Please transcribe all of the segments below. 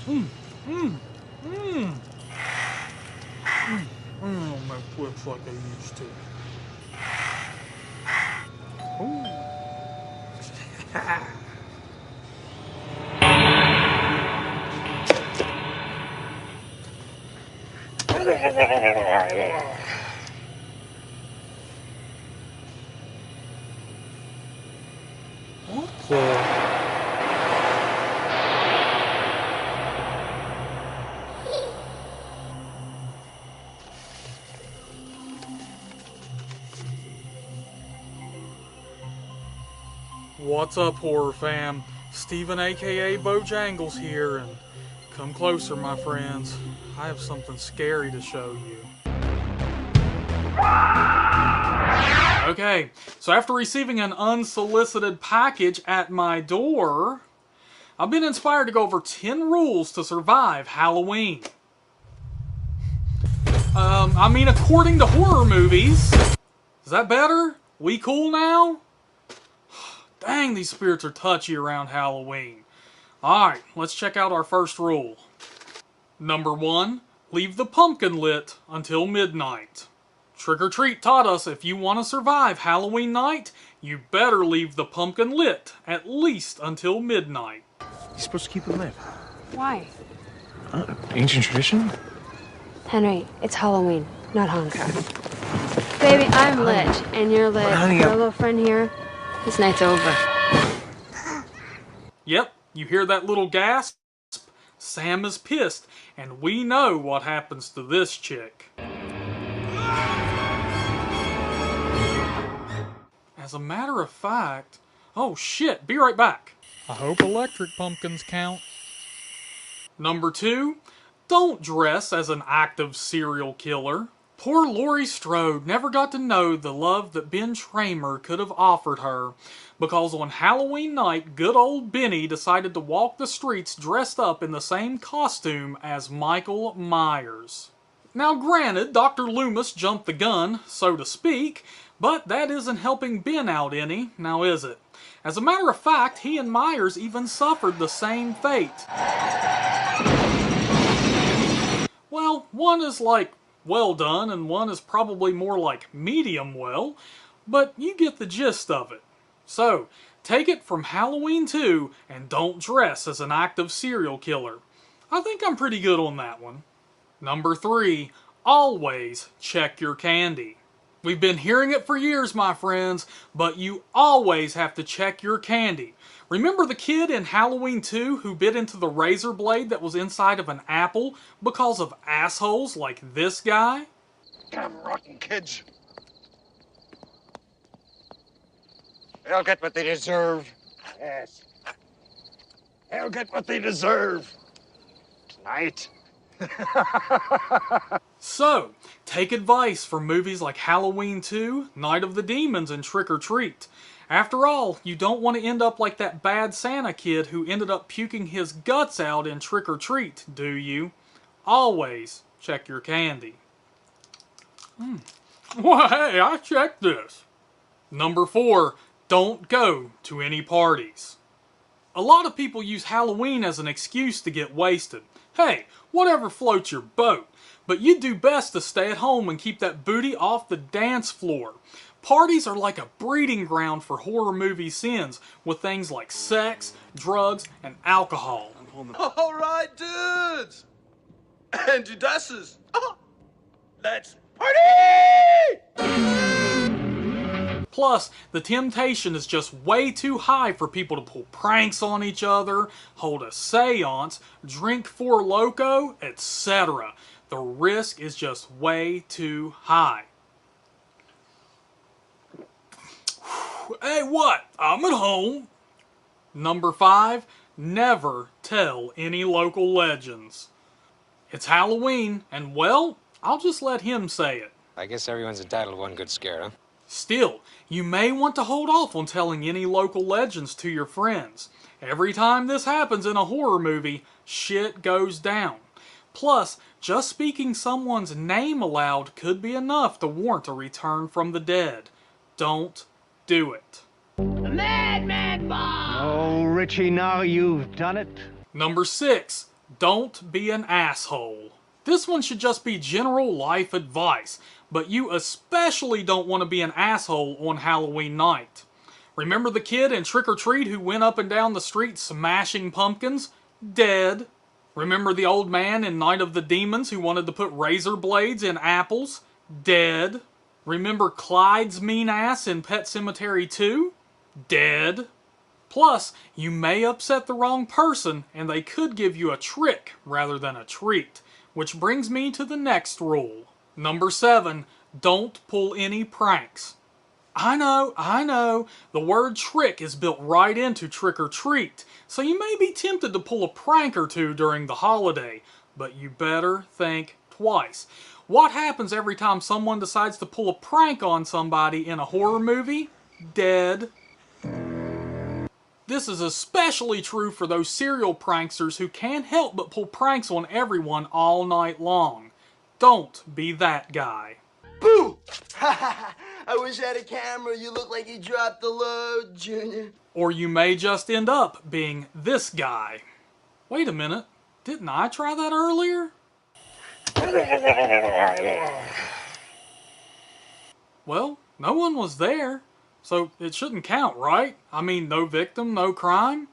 Mmm. Mmm. Mmm. I don't make flips like I used to. Ooh. What the? What's up, horror fam? Steven aka Bojangles here, and come closer, my friends. I have something scary to show you. Okay, so after receiving an unsolicited package at my door, I've been inspired to go over 10 rules to survive Halloween. According to horror movies. Is that better? We cool now? Dang, these spirits are touchy around Halloween. Alright, let's check out our first rule. Number 1, leave the pumpkin lit until midnight. Trick or Treat taught us if you want to survive Halloween night, you better leave the pumpkin lit at least until midnight. You're supposed to keep it lit. Why? Ancient tradition? Henry, it's Halloween, not Hanukkah. Baby, I'm lit, and you're lit. Honey, Our little friend here, this night's over. Yep, you hear that little gasp? Sam is pissed, and we know what happens to this chick. As a matter of fact... Oh shit, be right back. I hope electric pumpkins count. Number 2, don't dress as an active serial killer. Poor Laurie Strode never got to know the love that Ben Tramer could have offered her, because on Halloween night, good old Benny decided to walk the streets dressed up in the same costume as Michael Myers. Now granted, Dr. Loomis jumped the gun, so to speak, but that isn't helping Ben out any, now is it? As a matter of fact, he and Myers even suffered the same fate. Well, one is like well done, and one is probably more like medium well, but you get the gist of it. So, take it from Halloween 2 and don't dress as an active serial killer. I think I'm pretty good on that one. Number 3, always check your candy. We've been hearing it for years, my friends, but you always have to check your candy. Remember the kid in Halloween 2 who bit into the razor blade that was inside of an apple because of assholes like this guy? Damn rotten kids. They'll get what they deserve. Yes. They'll get what they deserve. Tonight. So, take advice from movies like Halloween 2, Night of the Demons, and Trick or Treat. After all, you don't want to end up like that bad Santa kid who ended up puking his guts out in Trick or Treat, do you? Always check your candy. Well, hey, I checked this. Number 4, don't go to any parties. A lot of people use Halloween as an excuse to get wasted. Hey, whatever floats your boat. But you'd do best to stay at home and keep that booty off the dance floor. Parties are like a breeding ground for horror movie sins, with things like sex, drugs, and alcohol. All right, dudes! And Judasses! Let's party! Plus, the temptation is just way too high for people to pull pranks on each other, hold a seance, drink Four Loko, etc. The risk is just way too high. Hey, what? I'm at home. Number 5, never tell any local legends. It's Halloween, and well, I'll just let him say it. I guess everyone's entitled to one good scare, huh? Still, you may want to hold off on telling any local legends to your friends. Every time this happens in a horror movie, shit goes down. Plus, just speaking someone's name aloud could be enough to warrant a return from the dead. Don't do it. Madman Bob! Oh, Richie, now you've done it. Number 6, Don't be an asshole. This one should just be general life advice, but you especially don't want to be an asshole on Halloween night. Remember the kid in Trick or Treat who went up and down the street smashing pumpkins? Dead. Remember the old man in Night of the Demons who wanted to put razor blades in apples? Dead. Remember Clyde's mean ass in Pet Sematary 2? Dead. Plus, you may upset the wrong person and they could give you a trick rather than a treat. Which brings me to the next rule. Number 7, don't pull any pranks. I know, the word trick is built right into trick or treat, so you may be tempted to pull a prank or two during the holiday, but you better think twice. What happens every time someone decides to pull a prank on somebody in a horror movie? Dead. This is especially true for those serial pranksters who can't help but pull pranks on everyone all night long. Don't be that guy. Boo! I wish I had a camera. You look like you dropped the load, Junior. Or you may just end up being this guy. Wait a minute, didn't I try that earlier? Well, no one was there, so it shouldn't count, right? I mean, no victim, no crime?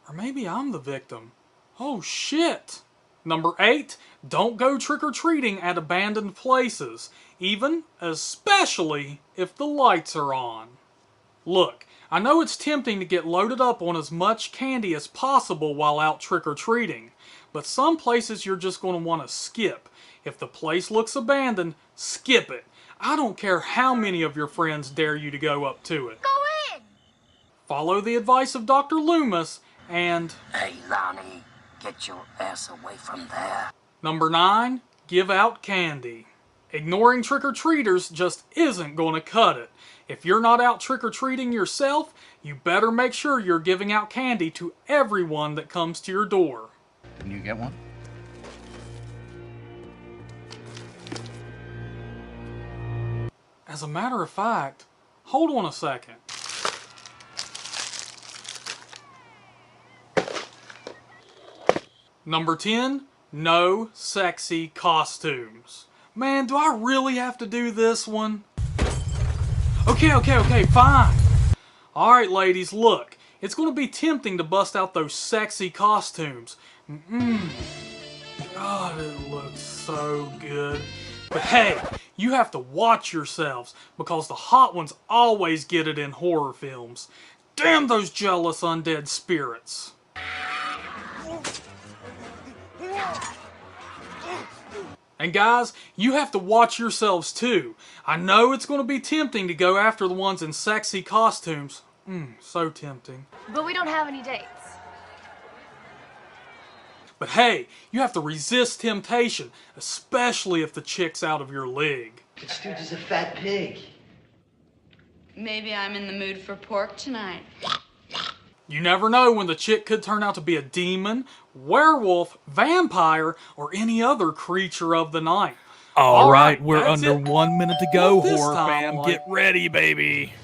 Or maybe I'm the victim. Oh shit! Number 8, don't go trick-or-treating at abandoned places, especially if the lights are on. Look, I know it's tempting to get loaded up on as much candy as possible while out trick-or-treating, but some places you're just going to want to skip. If the place looks abandoned, skip it. I don't care how many of your friends dare you to go up to it. Go in! Follow the advice of Dr. Loomis and... Hey, Lonnie, get your ass away from there. Number 9, give out candy. Ignoring trick-or-treaters just isn't going to cut it. If you're not out trick-or-treating yourself, you better make sure you're giving out candy to everyone that comes to your door. Can you get one? As a matter of fact, hold on a second. Number 10, no sexy costumes. Man, do I really have to do this one? Okay, fine. Alright, ladies, look. It's going to be tempting to bust out those sexy costumes. God, it looks so good. But hey, you have to watch yourselves, because the hot ones always get it in horror films. Damn those jealous undead spirits. And guys, you have to watch yourselves too. I know it's going to be tempting to go after the ones in sexy costumes. So tempting. But we don't have any dates. But hey, you have to resist temptation, especially if the chick's out of your league. This dude is a fat pig. Maybe I'm in the mood for pork tonight. You never know when the chick could turn out to be a demon, werewolf, vampire, or any other creature of the night. All right, we're that's under it. 1 minute to go, This horror time, fam. Get ready, baby.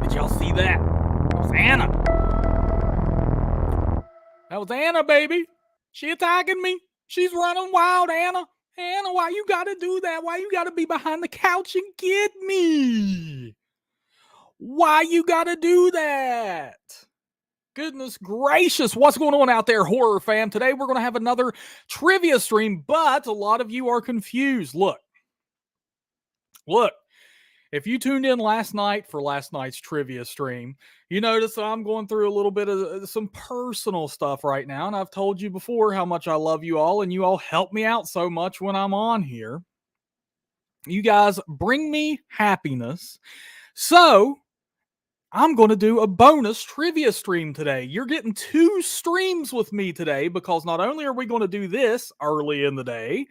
Did y'all see that? That was Anna. That was Anna, baby. She attacking me. She's running wild, Anna. Anna, why you gotta do that? Why you gotta be behind the couch and get me? Why you gotta do that? Goodness gracious, what's going on out there, horror fam? Today we're going to have another trivia stream, but a lot of you are confused. Look, if you tuned in last night for last night's trivia stream, you notice I'm going through a little bit of some personal stuff right now, and I've told you before how much I love you all, and you all help me out so much when I'm on here. You guys bring me happiness. So, I'm going to do a bonus trivia stream today. You're getting 2 streams with me today because not only are we going to do this early in the day,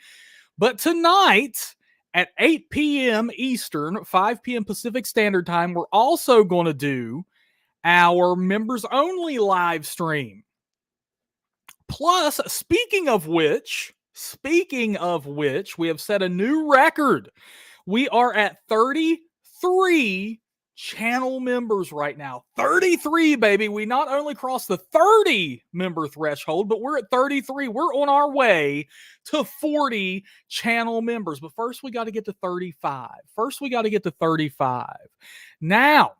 but tonight at 8 p.m. Eastern, 5 p.m. Pacific Standard Time, we're also going to do our members only live stream. Plus, speaking of which, we have set a new record. We are at 33 channel members right now. 33, baby. We not only crossed the 30 member threshold, but we're at 33. We're on our way to 40 channel members. But first, we got to get to 35. Now,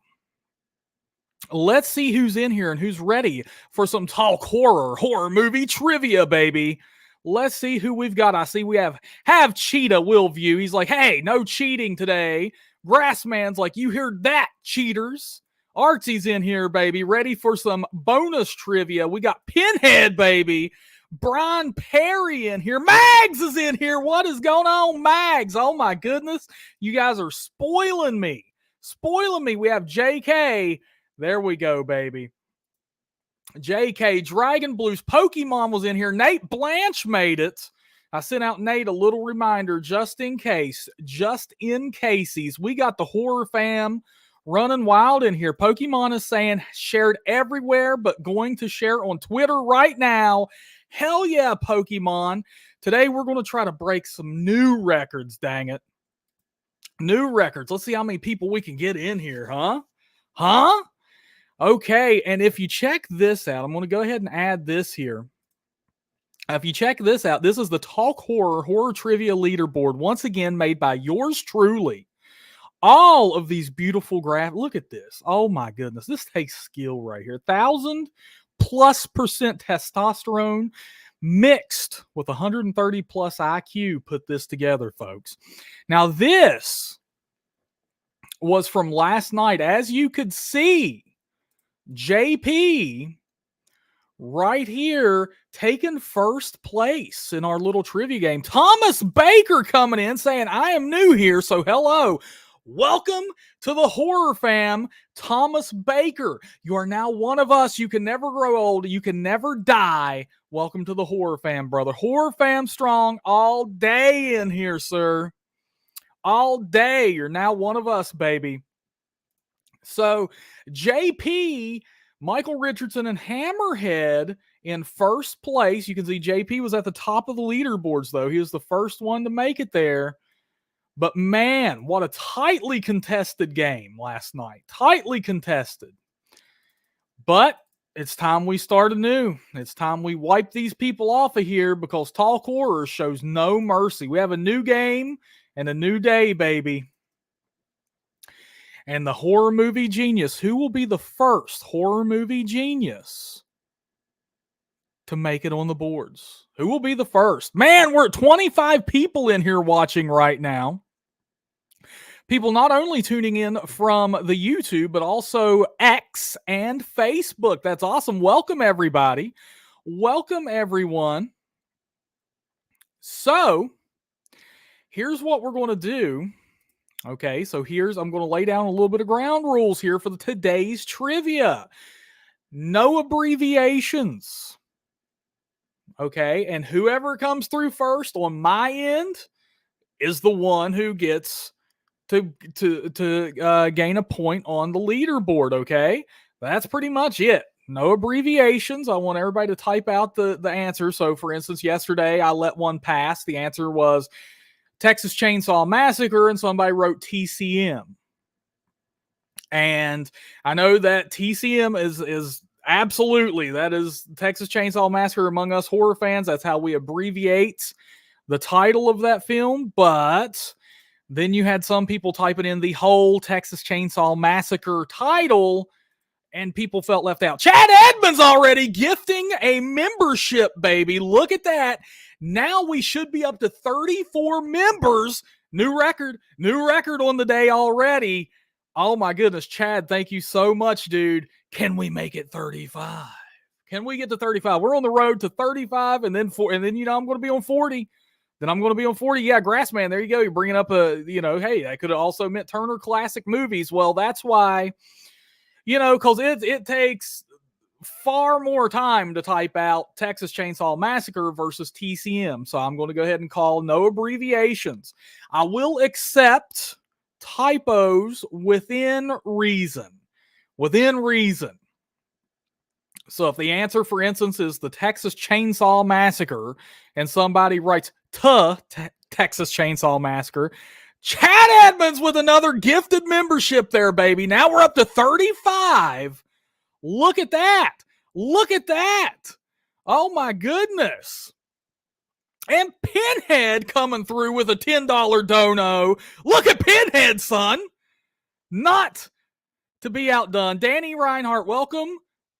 let's see who's in here and who's ready for some talk horror movie trivia, baby. Let's see who we've got. I see we have Cheetah will view. He's like, hey, no cheating today. Grassman's like, you heard that, cheaters. Artsy's in here, baby, ready for some bonus trivia. We got Pinhead, baby. Brian Perry in here. Mags is in here. What is going on, Mags? Oh, my goodness. You guys are spoiling me. We have JK. There we go, baby. JK, Dragon Blues, Pokemon was in here. Nate Blanche made it. I sent out Nate a little reminder just in case. We got the horror fam running wild in here. Pokemon is saying shared everywhere, but going to share on Twitter right now. Hell yeah, Pokemon. Today we're going to try to break some new records, dang it. New records. Let's see how many people we can get in here, huh? Okay, and if you check this out, I'm going to go ahead and add this here. If you check this out, this is the Talk Horror Trivia Leaderboard, once again made by yours truly. All of these beautiful graphs. Look at this. Oh my goodness, this takes skill right here. 1,000+% testosterone mixed with 130+ IQ put this together, folks. Now this was from last night. As you could see, JP right here taking first place in our little trivia game. Thomas Baker coming in saying, I am new here, so hello. Welcome to the horror fam, Thomas Baker. You are now one of us. You can never grow old. You can never die. Welcome to the horror fam, brother. Horror fam strong all day in here, sir. All day. You're now one of us, baby. So, JP, Michael Richardson, and Hammerhead in first place. You can see JP was at the top of the leaderboards, though. He was the first one to make it there. But, man, what a tightly contested game last night. Tightly contested. But it's time we start anew. It's time we wipe these people off of here because Talk Horror shows no mercy. We have a new game and a new day, baby. And the horror movie genius, who will be the first horror movie genius to make it on the boards? Who will be the first? Man, we're at 25 people in here watching right now. People not only tuning in from the YouTube, but also X and Facebook. That's awesome. Welcome, everybody. Welcome, everyone. So, here's what we're going to do. Okay, so I'm going to lay down a little bit of ground rules here for today's trivia. No abbreviations. Okay, and whoever comes through first on my end is the one who gets to gain a point on the leaderboard, okay? That's pretty much it. No abbreviations. I want everybody to type out the answer. So, for instance, yesterday I let one pass. The answer was Texas Chainsaw Massacre, and somebody wrote TCM. And I know that TCM is absolutely, that is Texas Chainsaw Massacre among us horror fans. That's how we abbreviate the title of that film. But then you had some people typing in the whole Texas Chainsaw Massacre title, and people felt left out. Chad Edmonds already gifting a membership, baby. Look at that. Now we should be up to 34 members. New record on the day already. Oh my goodness, Chad, thank you so much, dude. Can we make it 35? Can we get to 35? We're on the road to 35, and then I'm going to be on 40. Then I'm going to be on 40. Yeah, Grassman, there you go. You're bringing up hey, that could have also meant Turner Classic Movies. Well, that's why You know, because it takes far more time to type out Texas Chainsaw Massacre versus TCM. So I'm going to go ahead and call no abbreviations. I will accept typos within reason. Within reason. So if the answer, for instance, is the Texas Chainsaw Massacre, and somebody writes Texas Chainsaw Massacre, Chad Edmonds with another gifted membership there, baby. Now we're up to 35. Look at that. Look at that. Oh, my goodness. And Pinhead coming through with a $10 dono. Look at Pinhead, son. Not to be outdone. Danny Reinhardt, welcome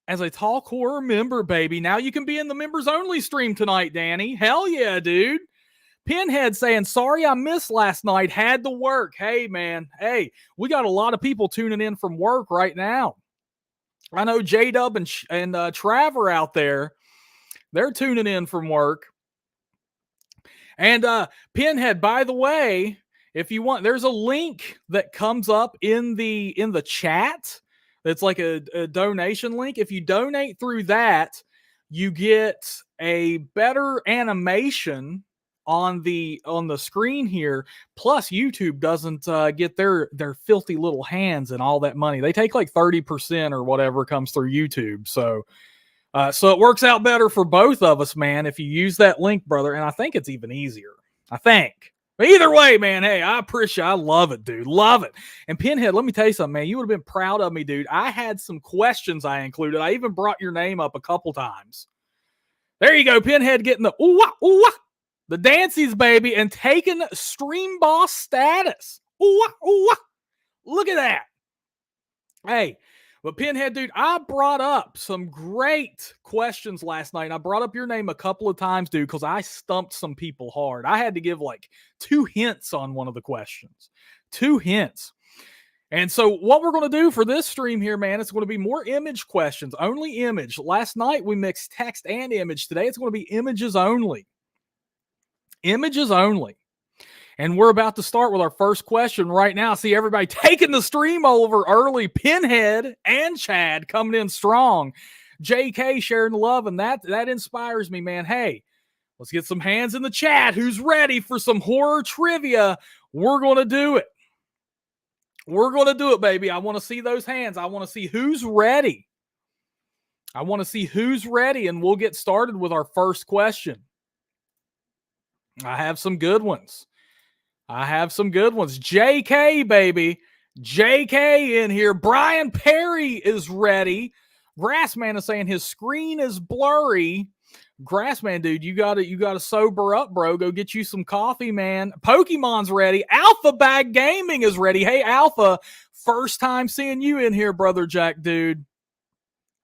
as a Talk Horror member, baby. Now you can be in the members only stream tonight, Danny. Hell yeah, dude. Pinhead saying, sorry I missed last night. Had to work. Hey, man. Hey, we got a lot of people tuning in from work right now. I know J-Dub and Traver out there. They're tuning in from work. And Pinhead, by the way, if you want, there's a link that comes up in the chat. It's like a donation link. If you donate through that, you get a better animation on the screen here. Plus, YouTube doesn't get their filthy little hands and all that money. They take like 30% or whatever comes through YouTube. So it works out better for both of us, man, if you use that link, brother. And I think it's even easier. I think. But either way, man, hey, I love it, dude. Love it. And Pinhead, let me tell you something, man. You would have been proud of me, dude. I had some questions I included. I even brought your name up a couple times. There you go, Pinhead getting the ooh-wah, the dances, baby, and taking stream boss status. Ooh-wah. Look at that. Hey, but Pinhead, dude, I brought up some great questions last night. I brought up your name a couple of times, dude, because I stumped some people hard. I had to give like 2 hints on one of the questions. 2 hints. And so what we're going to do for this stream here, man, it's going to be more image questions. Only image. Last night we mixed text and image. Today it's going to be images only. Images only. And we're about to start with our first question right now. See everybody taking the stream over early. Pinhead and Chad coming in strong. JK sharing the love, and that inspires me, man. Hey, let's get some hands in the chat. Who's ready for some horror trivia? We're going to do it. We're going to do it, baby. I want to see those hands. I want to see who's ready. I want to see who's ready, and we'll get started with our first question. I have some good ones. JK, baby. JK in here. Brian Perry is ready. Grassman is saying his screen is blurry. Grassman, dude, you gotta sober up, bro. Go get you some coffee, man. Pokemon's ready. Alpha Bag Gaming is ready. Hey, Alpha, first time seeing you in here, Brother Jack, dude.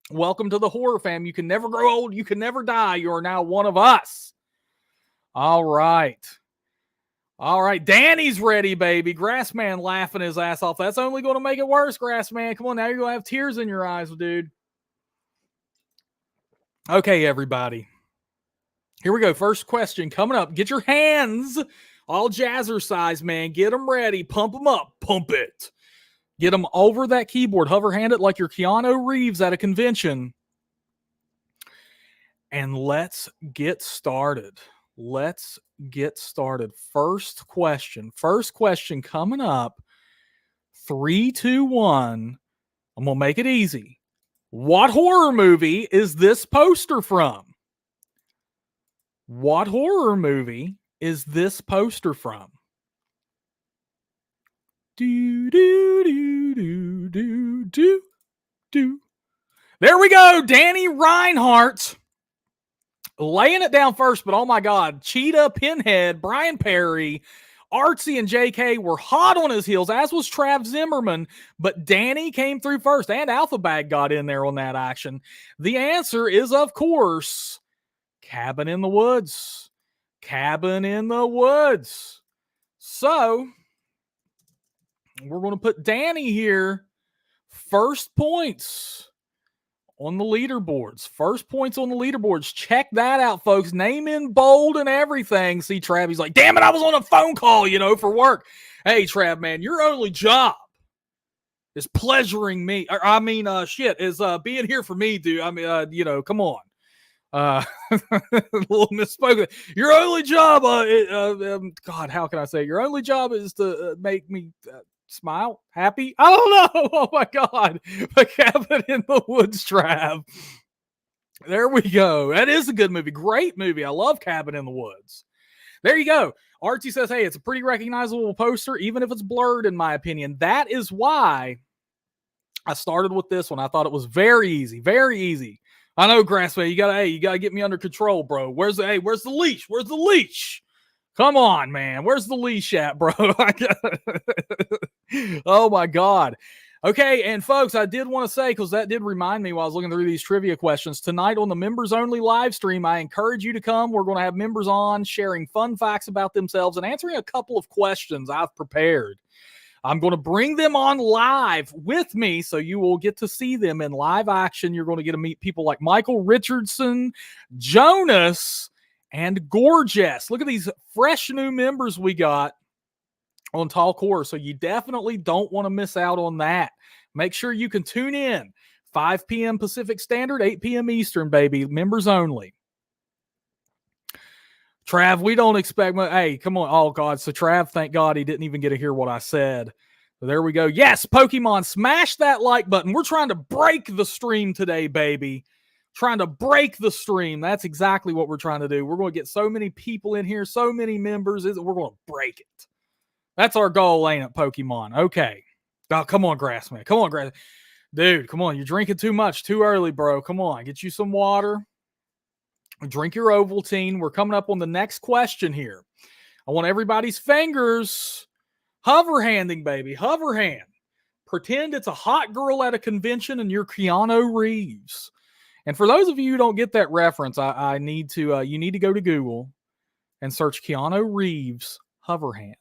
Welcome to the Horror Fam. You can never grow old. You can never die. You are now one of us. All right. Danny's ready, baby. Grassman laughing his ass off. That's only going to make it worse, Grassman. Come on, now you're going to have tears in your eyes, dude. Okay, everybody. Here we go. First question coming up. Get your hands all jazzercise, man. Get them ready. Pump them up. Pump it. Get them over that keyboard. Hover hand it like you're Keanu Reeves at a convention. And let's get started. First question coming up. 3, 2, 1. I'm going to make it easy. What horror movie is this poster from? What horror movie is this poster from? There we go. Danny Reinhardt laying it down first, but oh my God, Cheetah, Pinhead, Brian Perry, Artsy, and JK were hot on his heels, as was Trav Zimmerman, but Danny came through first, and Alpha Bag got in there on that action. The answer is, of course, Cabin in the Woods. Cabin in the Woods. So, we're going to put Danny here. First points on the leaderboards. First points on the leaderboards. Check that out, folks. Name in bold and everything. See, Trav, he's like, damn it, I was on a phone call, for work. Hey, Trav, man, your only job is pleasuring me. Is being here for me, dude. I mean, come on. A little misspoken. Your only job, God, how can I say? Your only job is to make me smile, happy. I don't know. Oh my God, The Cabin in the Woods, Trav. There we go. That is a good movie. Great movie. I love Cabin in the Woods. There you go. Archie says, hey, it's a pretty recognizable poster, even if it's blurred, in my opinion. That is why I started with this one. I thought it was very easy. Very easy. I know, Grassman, you gotta get me under control, bro. Where's the leash? Where's the leash? Come on, man. Where's the leash at, bro? Oh my God. Okay, and folks, I did want to say, because that did remind me while I was looking through these trivia questions, tonight on the members only live stream, I encourage you to come. We're going to have members on sharing fun facts about themselves and answering a couple of questions I've prepared. I'm going to bring them on live with me, so you will get to see them in live action. You're going to get to meet people like Michael Richardson, Jonas, and Gorgeous. Look at these fresh new members we got on Tall Core, so you definitely don't want to miss out on that. Make sure you can tune in. 5 p.m. Pacific Standard, 8 p.m. Eastern, baby. Members only. Trav, we don't expect much. Hey, come on. Oh, God. So, Trav, thank God he didn't even get to hear what I said. So there we go. Yes, Pokemon, smash that like button. We're trying to break the stream today, baby. Trying to break the stream. That's exactly what we're trying to do. We're going to get so many people in here, so many members. We're going to break it. That's our goal, ain't it, Pokemon? Okay. Oh, come on, Grassman. Come on, Grass. Dude, come on. You're drinking too much too early, bro. Come on. Get you some water. Drink your Ovaltine. We're coming up on the next question here. I want everybody's fingers hover handing, baby. Hover hand. Pretend it's a hot girl at a convention and you're Keanu Reeves. And for those of you who don't get that reference, you need to go to Google and search Keanu Reeves hover hand.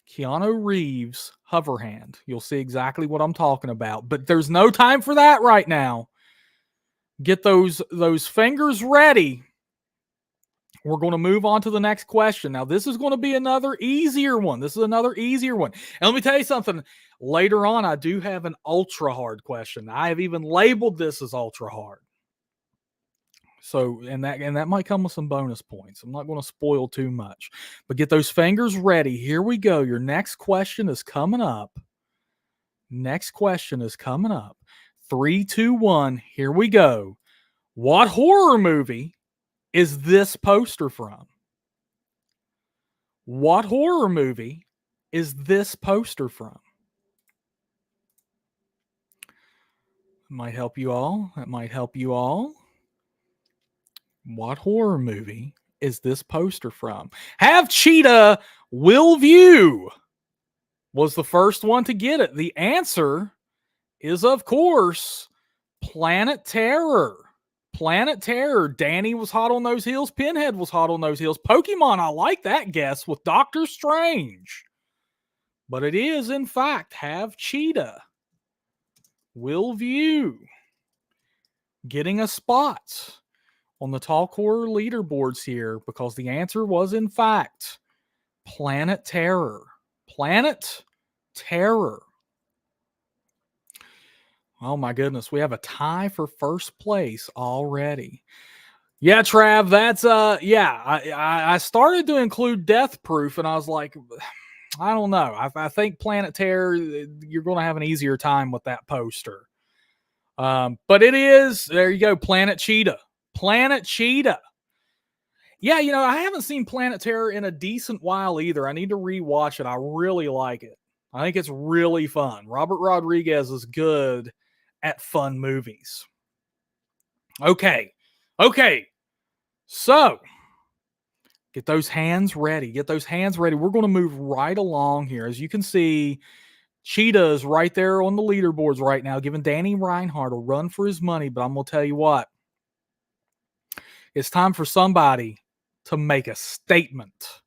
Keanu Reeves hover hand. You'll see exactly what I'm talking about. But there's no time for that right now. Get those fingers ready. We're going to move on to the next question. Now, this is going to be another easier one. And let me tell you something. Later on, I do have an ultra hard question. I have even labeled this as ultra hard. So, and that might come with some bonus points. I'm not going to spoil too much. But get those fingers ready. Here we go. Your next question is coming up. 3, 2, 1. Here we go. What horror movie is this poster from? What horror movie is this poster from? That might help you all. What horror movie is this poster from? Have Cheetah Will View was the first one to get it. The answer is, of course, Planet Terror. Planet Terror. Danny was hot on those heels. Pinhead was hot on those heels. Pokemon, I like that guess with Doctor Strange. But it is, in fact, Have Cheetah Will View getting a spot on the Tall Core leaderboards here because the answer was, in fact, Planet Terror. Planet Terror. Oh my goodness, we have a tie for first place already. Yeah, Trav, that's I started to include Death Proof, and I was like, I don't know. I think Planet Terror, you're going to have an easier time with that poster. But it is, there you go, Planet Cheetah. Planet Cheetah. Yeah, I haven't seen Planet Terror in a decent while either. I need to rewatch it. I really like it. I think it's really fun. Robert Rodriguez is good at fun movies. Okay. So, get those hands ready. We're going to move right along here. As you can see, Cheetah is right there on the leaderboards right now, giving Danny Reinhardt a run for his money. But I'm going to tell you what. It's time for somebody to make a statement.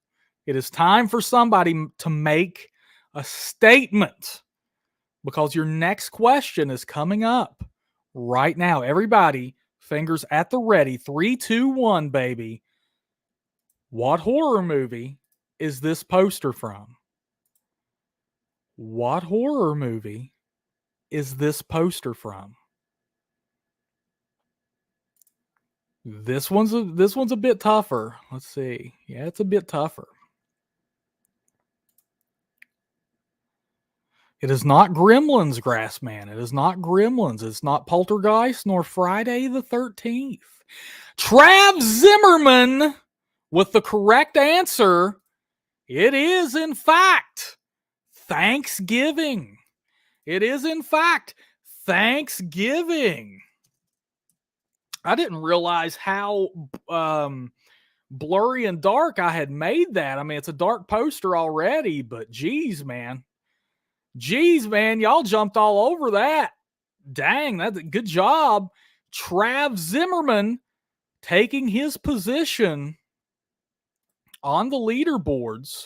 It is time for somebody to make a statement because your next question is coming up right now. Everybody, fingers at the ready. 3, 2, 1, baby. What horror movie is this poster from? What horror movie is this poster from? This one's a bit tougher. Let's see. Yeah, it's a bit tougher. It is not Gremlins, Grassman. It is not Gremlins. It's not Poltergeist nor Friday the 13th. Trav Zimmerman with the correct answer. It is, in fact, Thanksgiving. It is, in fact, Thanksgiving. I didn't realize how blurry and dark I had made that. I mean, it's a dark poster already, but geez, man. Geez, man, y'all jumped all over that. Dang, that's a good job. Trav Zimmerman taking his position on the leaderboards.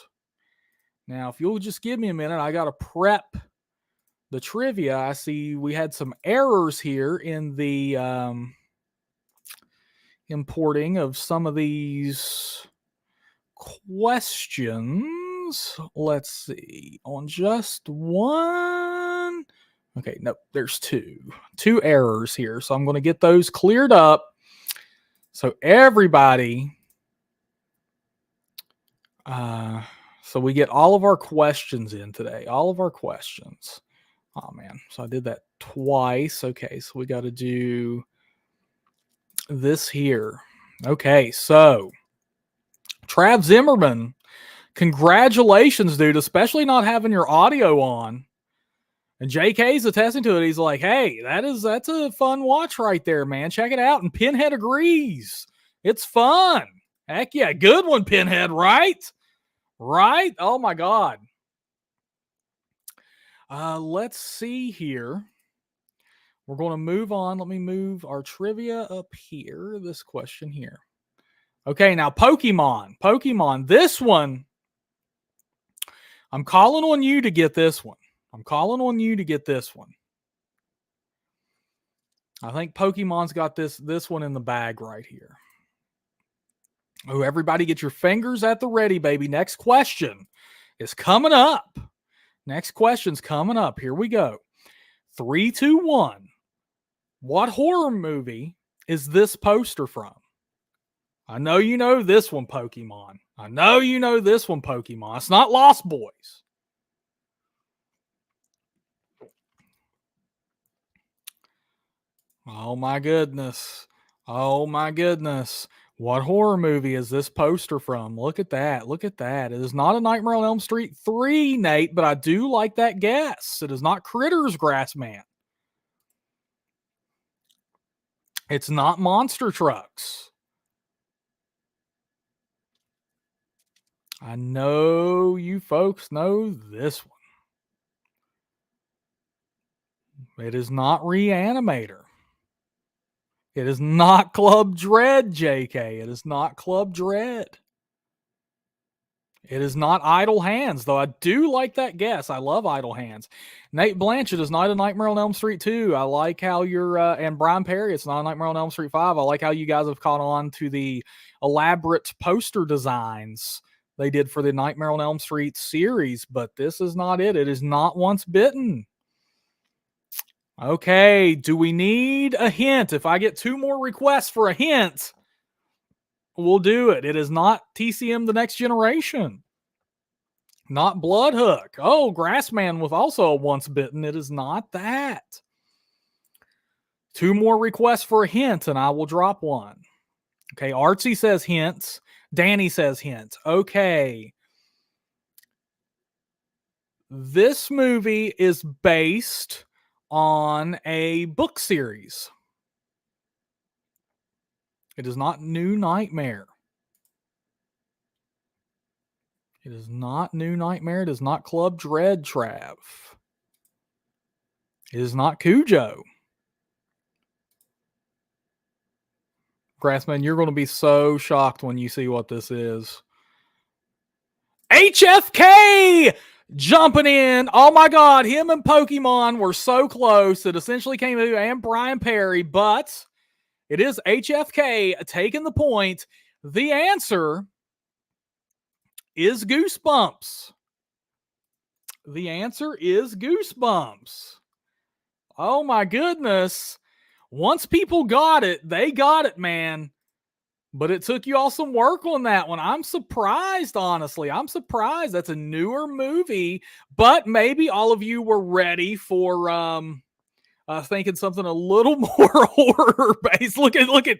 Now, if you'll just give me a minute, I got to prep the trivia. I see we had some errors here in the importing of some of these questions. Let's see. On just one. Okay, nope, there's two errors here. So I'm going to get those cleared up. So everybody, so we get all of our questions in today. All of our questions. Oh, man. So I did that twice. Okay, so we got to do this here. Okay, so Trav Zimmerman, congratulations, dude, especially not having your audio on. And JK's attesting to it. He's like, hey, that's a fun watch right there, man. Check it out. And Pinhead agrees. It's fun. Heck yeah. Good one, Pinhead, right? Right? Oh my God. Let's see here. We're going to move on. Let me move our trivia up here. This question here. Okay, now Pokemon. This one, I'm calling on you to get this one. I'm calling on you to get this one. I think Pokemon's got this one in the bag right here. Oh, everybody get your fingers at the ready, baby. Next question is coming up. Next question's coming up. Here we go. 3, 2, 1. What horror movie is this poster from? I know you know this one, Pokemon. I know you know this one, Pokemon. It's not Lost Boys. Oh my goodness. Oh my goodness. What horror movie is this poster from? Look at that. Look at that. It is not a Nightmare on Elm Street 3, Nate, but I do like that guess. It is not Critters, Grassman. It's not Monster Trucks. I know you folks know this one. It is not Reanimator. It is not Club Dread, JK. It is not Club Dread. It is not Idle Hands, though I do like that guess. I love Idle Hands. Nate Blanchett is not a Nightmare on Elm Street 2. I like how you're, and Brian Perry, it's not a Nightmare on Elm Street 5. I like how you guys have caught on to the elaborate poster designs they did for the Nightmare on Elm Street series, but this is not it. It is not Once Bitten. Okay, do we need a hint? If I get 2 more requests for a hint, we'll do it. It is not TCM The Next Generation. Not Bloodhook. Oh, Grassman with also a Once Bitten. It is not that. 2 more requests for a hint, and I will drop one. Okay, Artsy says hints. Danny says hints. Okay. This movie is based on a book series. It is not New Nightmare. It is not New Nightmare. It is not Club Dread, Trav. It is not Cujo. Grassman, you're going to be so shocked when you see what this is. HFK jumping in. Oh my God, him and Pokemon were so close. It essentially came to and Brian Perry, but it is HFK taking the point. The answer is Goosebumps. The answer is Goosebumps. Oh my goodness. Once people got it, they got it, man. But it took you all some work on that one. I'm surprised, honestly. I'm surprised. That's a newer movie, but maybe all of you were ready for thinking something a little more horror based. Look at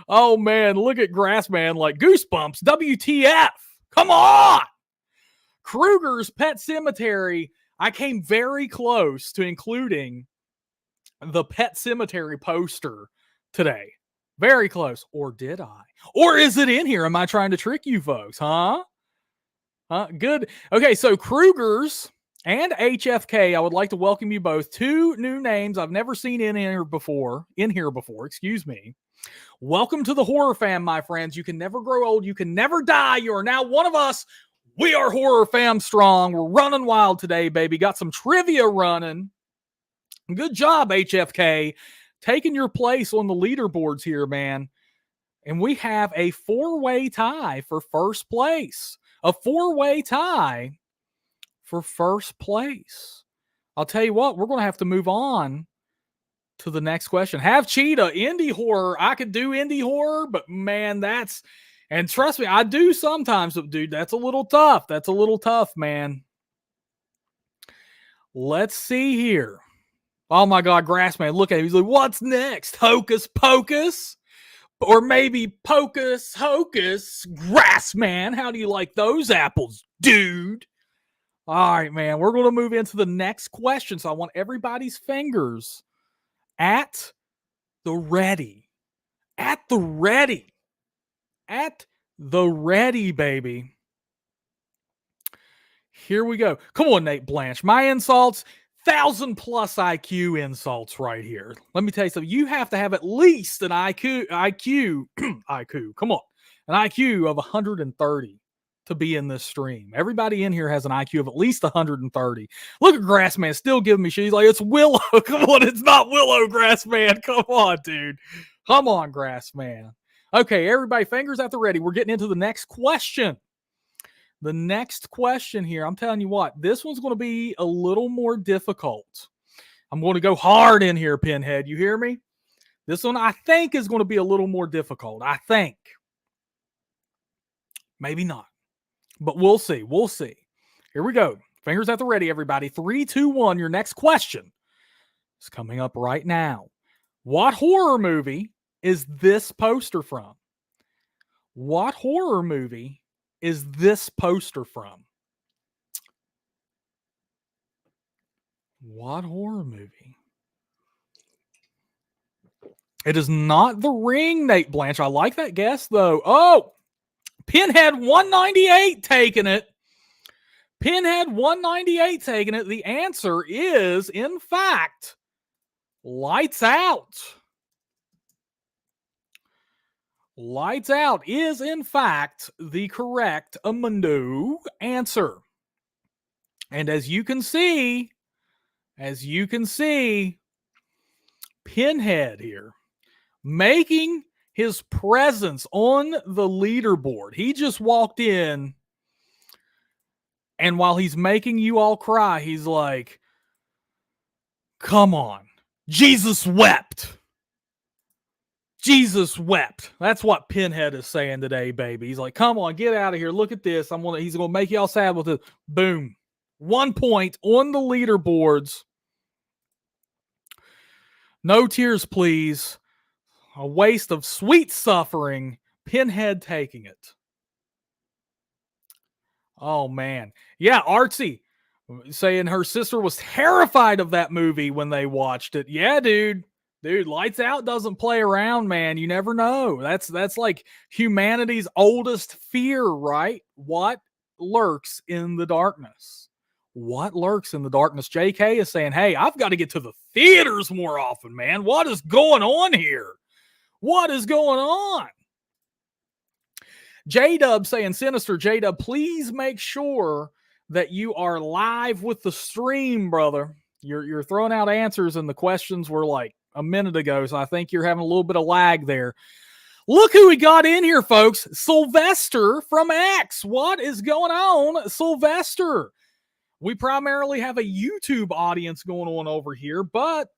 oh man, look at Grassman like Goosebumps. WTF? Come on. Krueger's Pet Cemetery. I came very close to including the Pet Cemetery poster today. Very close. Or did I? Or is it in here? Am I trying to trick you folks? Huh? Good. Okay, so Krueger's and HFK, I would like to welcome you both. Two new names I've never seen in here before. Excuse me. Welcome to the HorrorFam, my friends. You can never grow old. You can never die. You are now one of us. We are HorrorFam strong. We're running wild today, baby. Got some trivia running. Good job, HFK. Taking your place on the leaderboards here, man. And we have a four-way tie for first place. A four-way tie for first place. I'll tell you what, we're going to have to move on to the next question. Have Cheetah, indie horror. I could do indie horror, but man, that's... And trust me, I do sometimes, but dude, that's a little tough. That's a little tough, man. Let's see here. Oh my God, Grassman, look at him. He's like, what's next? Hocus Pocus? Or maybe Pocus Hocus? Grassman, how do you like those apples, dude? All right, man, we're going to move into the next question. So I want everybody's fingers at the ready. At the ready. At the ready, baby. Here we go. Come on, Nate Blanche. My insults, 1,000+ IQ insults right here. Let me tell you something. You have to have at least an IQ, come on, an IQ of 130 to be in this stream. Everybody in here has an IQ of at least 130. Look at Grassman still giving me shit. He's like, it's Willow. Come on, it's not Willow, Grassman. Come on, dude. Come on, Grassman. Okay, everybody, fingers at the ready. We're getting into the next question. The next question here, I'm telling you what, this one's going to be a little more difficult. I'm going to go hard in here, Pinhead. You hear me? This one, I think, is going to be a little more difficult. I think. Maybe not. But we'll see. We'll see. Here we go. Fingers at the ready, everybody. 3, 2, 1. Your next question is coming up right now. What horror movie is this poster from? What horror movie is this poster from? What horror movie? It is not The Ring, Nate Blanche. I like that guess, though. Oh, Pinhead 198 taking it. Pinhead 198 taking it. The answer is, in fact, Lights Out. Lights Out is, in fact, the correct Amundo answer. And as you can see, Pinhead here making his presence on the leaderboard. He just walked in, and while he's making you all cry, he's like, come on, Jesus wept. Jesus wept. That's what Pinhead is saying today, baby. He's like, come on, get out of here. Look at this. He's going to make y'all sad with it. Boom. 1 point on the leaderboards. No tears, please. A waste of sweet suffering. Pinhead taking it. Oh, man. Yeah, Artsy saying her sister was terrified of that movie when they watched it. Yeah, dude. Dude, Lights Out doesn't play around, man. You never know. That's like humanity's oldest fear, right? What lurks in the darkness? What lurks in the darkness? JK is saying, hey, I've got to get to the theaters more often, man. What is going on here? What is going on? J-Dub saying, Sinister, J-Dub, please make sure that you are live with the stream, brother. You're throwing out answers and the questions were like a minute ago, so I think you're having a little bit of lag there. Look who we got in here, folks. Sylvester from X. What is going on, Sylvester? We primarily have a YouTube audience going on over here, but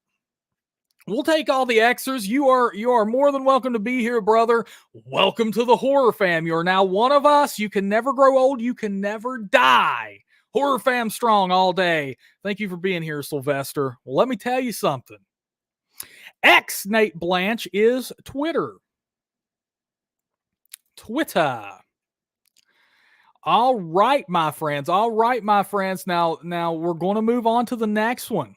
we'll take all the extras. You are more than welcome to be here, brother. Welcome to the Horror Fam. You are now one of us. You can never grow old. You can never die. Horror Fam strong all day. Thank you for being here, Sylvester. Well, let me tell you something. X Nate Blanche is Twitter. All right, my friends. Now we're going to move on to the next one.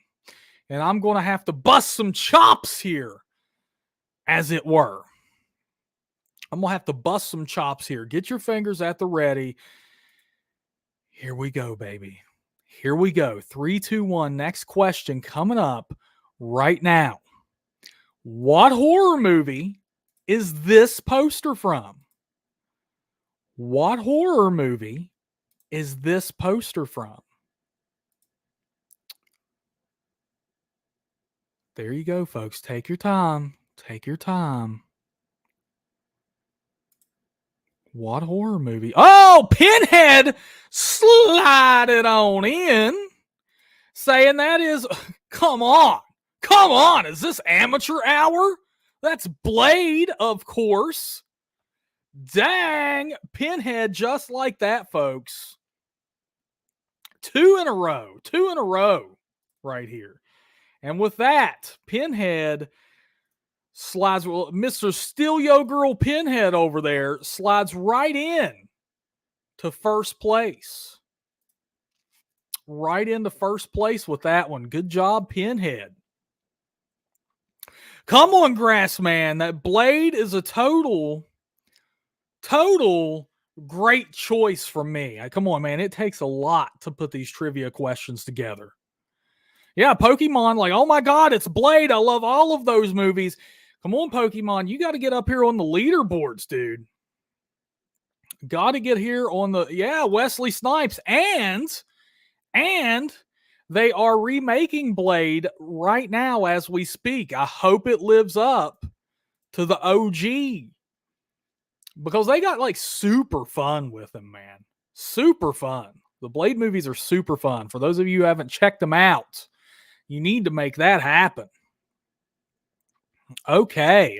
And I'm going to have to bust some chops here, as it were. I'm going to have to bust some chops here. Get your fingers at the ready. Here we go, baby. Here we go. 3, 2, 1. Next question coming up right now. What horror movie is this poster from? What horror movie is this poster from? There you go, folks. Take your time. Take your time. What horror movie? Oh, Pinhead slided on in, saying that is, come on. Come on. Is this amateur hour? That's Blade, of course. Dang, Pinhead, just like that, folks. 2 in a row right here. And with that, Pinhead slides, well, Mr. Still Yo Girl Pinhead over there slides right in to first place. Right into first place with that one. Good job, Pinhead. Come on, Grassman. That Blade is a total great choice from me. Come on, man. It takes a lot to put these trivia questions together. Yeah, Pokemon, like, oh my God, it's Blade. I love all of those movies. Come on, Pokemon. You got to get up here on the leaderboards, dude. Got to get here on the, yeah, Wesley Snipes. And they are remaking Blade right now as we speak. I hope it lives up to the OG. Because they got like super fun with them, man. Super fun. The Blade movies are super fun. For those of you who haven't checked them out, you need to make that happen. Okay.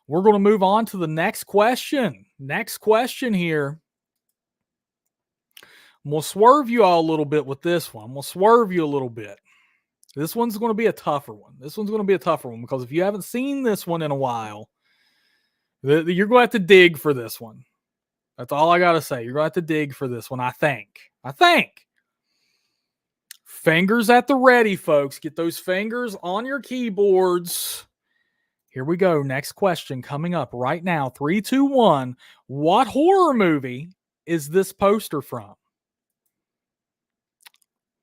We're going to move on to the next question. Next question here. I'm going to swerve you all a little bit with this one. I'm going to swerve you a little bit. This one's going to be a tougher one. Because if you haven't seen this one in a while, you're going to have to dig for this one. That's all I got to say. You're going to have to dig for this one, I think. Fingers at the ready, folks. Get those fingers on your keyboards. Here we go. Next question coming up right now. 3, 2, 1. What horror movie is this poster from?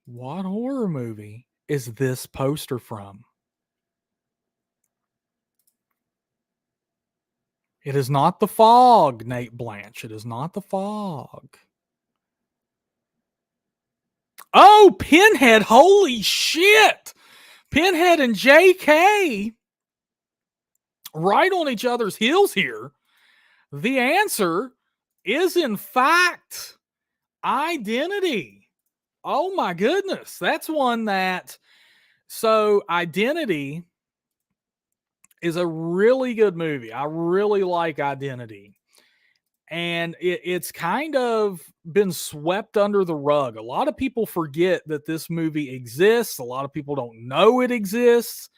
What horror movie is this poster from? It is not The Fog, Nate Blanche. It is not The Fog. Oh, Pinhead. Holy shit. Pinhead and JK right on each other's heels here. The answer is, in fact, Identity. Oh, my goodness. That's one that... So, Identity is a really good movie. I really like Identity. And it's kind of been swept under the rug. A lot of people forget that this movie exists. A lot of people don't know it exists.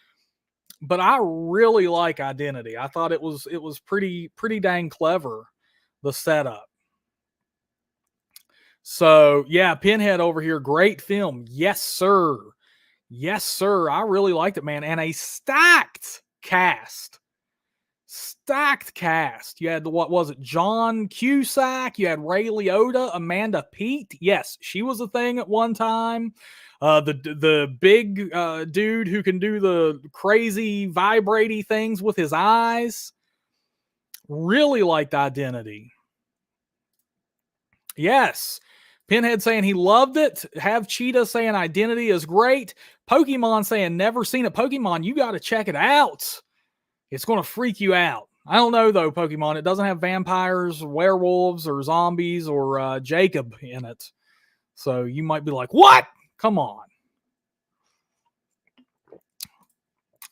But I really like Identity. I thought it was pretty dang clever, the setup. So, yeah, Pinhead over here, great film. Yes, sir. I really liked it, man. And a stacked cast. You had what was it? John Cusack. You had Ray Liotta, Amanda Peet. Yes, she was a thing at one time. The big dude who can do the crazy vibrating things with his eyes. Really liked Identity. Yes. Pinhead saying he loved it. Have Cheetah saying Identity is great. Pokemon saying never seen it. Pokemon, you got to check it out. It's going to freak you out. I don't know, though, Pokemon. It doesn't have vampires, or werewolves, or zombies, or Jacob in it. So you might be like, what? Come on.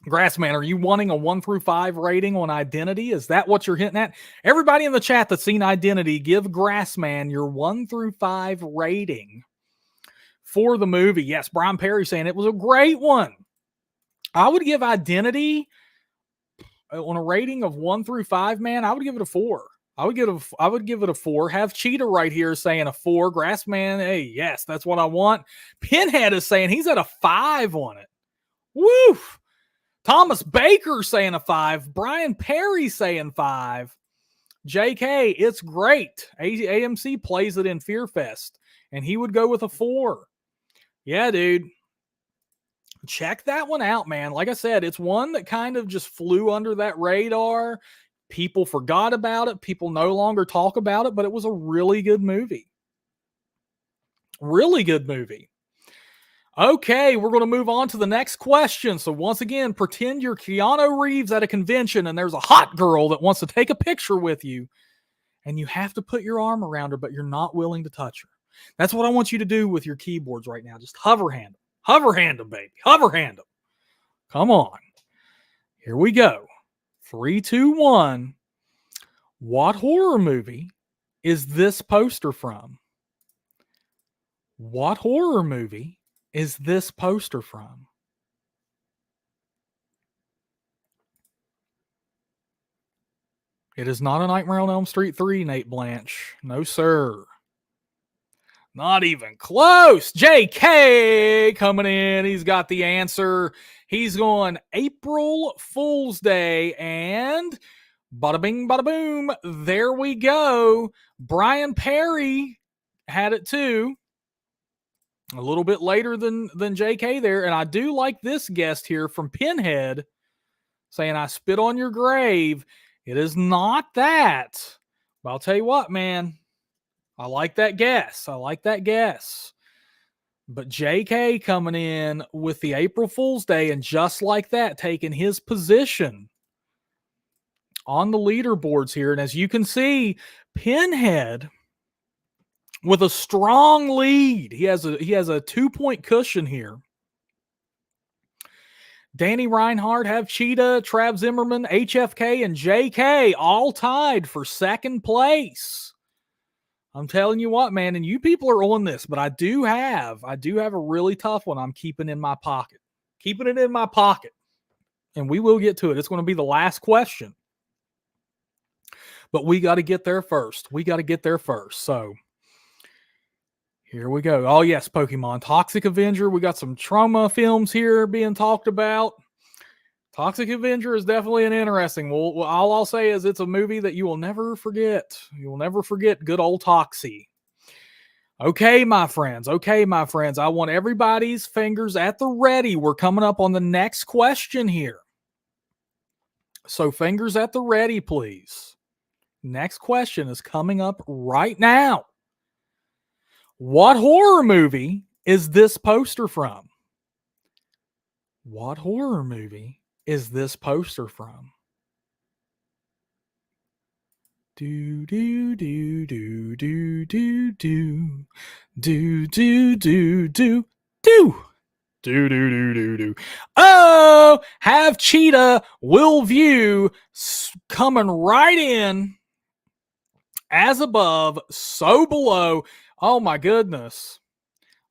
Grassman, are you wanting a 1 through 5 rating on Identity? Is that what you're hitting at? Everybody in the chat that's seen Identity, give Grassman your 1 through 5 rating for the movie. Yes, Brian Perry saying it was a great one. I would give Identity on a rating of 1 through 5, man. I would give it a 4. I would give it a 4. Have Cheetah right here saying a 4. Grassman, hey, yes, that's what I want. Pinhead is saying he's at a 5 on it. Woo! Thomas Baker saying a 5. Brian Perry saying 5. JK, it's great. AMC plays it in Fear Fest, and he would go with a 4. Yeah, dude. Check that one out, man. Like I said, it's one that kind of just flew under that radar. People forgot about it. People no longer talk about it, but it was a really good movie. Really good movie. Okay, we're going to move on to the next question. So once again, pretend you're Keanu Reeves at a convention and there's a hot girl that wants to take a picture with you, and you have to put your arm around her, but you're not willing to touch her. That's what I want you to do with your keyboards right now. Just hover hand them. Hover hand them, baby. Hover hand them. Come on. Here we go. 3, 2, 1. What horror movie is this poster from? What horror movie is this poster from? It is not a Nightmare on Elm Street 3, Nate Blanche. No, sir. Not even close. JK coming in. He's got the answer. He's going April Fool's Day. And bada bing, bada boom. There we go. Brian Perry had it too. A little bit later than JK there. And I do like this guest here from Pinhead saying, I spit on your grave. It is not that. But I'll tell you what, man. I like that guess. I like that guess. But JK coming in with the April Fool's Day and just like that, taking his position on the leaderboards here. And as you can see, Pinhead with a strong lead. He has a 2-point cushion here. Danny Reinhardt, have Cheetah, Trav Zimmerman, HFK, and JK all tied for second place. I'm telling you what, man, and you people are on this, but I do have a really tough one I'm keeping in my pocket. Keeping it in my pocket. And we will get to it. It's going to be the last question. But we got to get there first. So here we go. Oh, yes, Pokemon. Toxic Avenger. We got some trauma films here being talked about. Toxic Avenger is definitely an interesting. Well, all I'll say is it's a movie that you will never forget. You will never forget good old Toxie. Okay, my friends. I want everybody's fingers at the ready. We're coming up on the next question here. So fingers at the ready, please. Next question is coming up right now. What horror movie is this poster from? What horror movie is this poster from? Do do do do do do do do do do do do. Oh, have Cheetah will view coming right in as above, so below. Oh my goodness.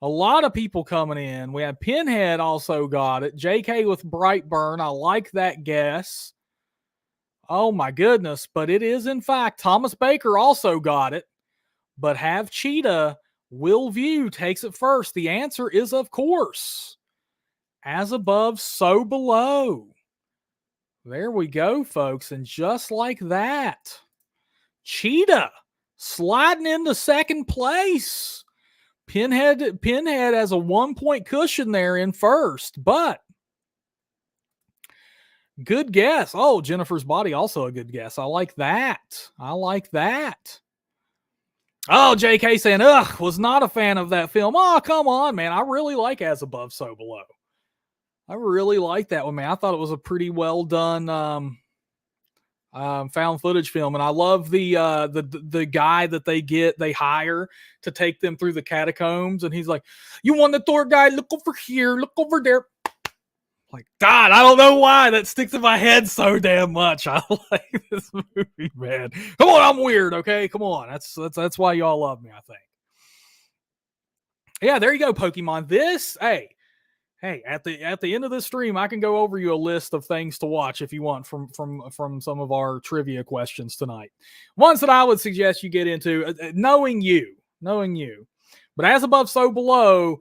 A lot of people coming in. We had Pinhead also got it. JK with Brightburn. I like that guess. Oh my goodness. But it is, in fact, Thomas Baker also got it. But have Cheetah, Will View takes it first. The answer is, of course, as above, so below. There we go, folks. And just like that, Cheetah sliding into second place. Pinhead has a 1-point cushion there in first, but good guess. Oh, Jennifer's Body, also a good guess. I like that. Oh, JK saying, was not a fan of that film. Oh, come on, man. I really like As Above, So Below. I really like that one, man. I thought it was a pretty well done found footage film, and I love the guy that they hire to take them through the catacombs, and he's like, "You want the tour guide? Look over here, look over there." Like, God, I don't know why that sticks in my head so damn much. I like this movie, man. Come on, I'm weird, okay? Come on, that's why y'all love me, I think. Yeah, there you go, Pokemon. Hey, at the end of this stream, I can go over you a list of things to watch if you want from some of our trivia questions tonight. Ones that I would suggest you get into, knowing you. But As Above, So Below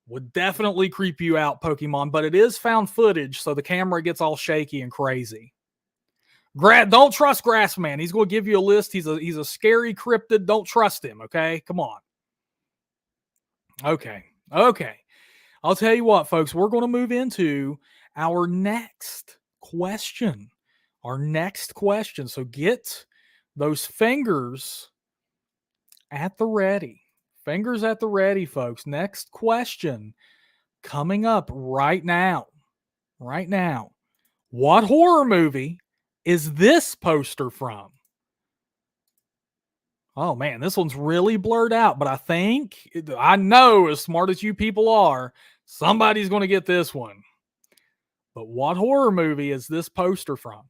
would definitely creep you out, Pokemon, but it is found footage, so the camera gets all shaky and crazy. Don't trust Grassman. He's going to give you a list. He's a scary cryptid. Don't trust him, okay? Come on. Okay. I'll tell you what, folks, we're going to move into our next question. So get those fingers at the ready. Fingers at the ready, folks. Next question coming up right now. What horror movie is this poster from? Oh man, this one's really blurred out, but I know, as smart as you people are, somebody's going to get this one. But what horror movie is this poster from?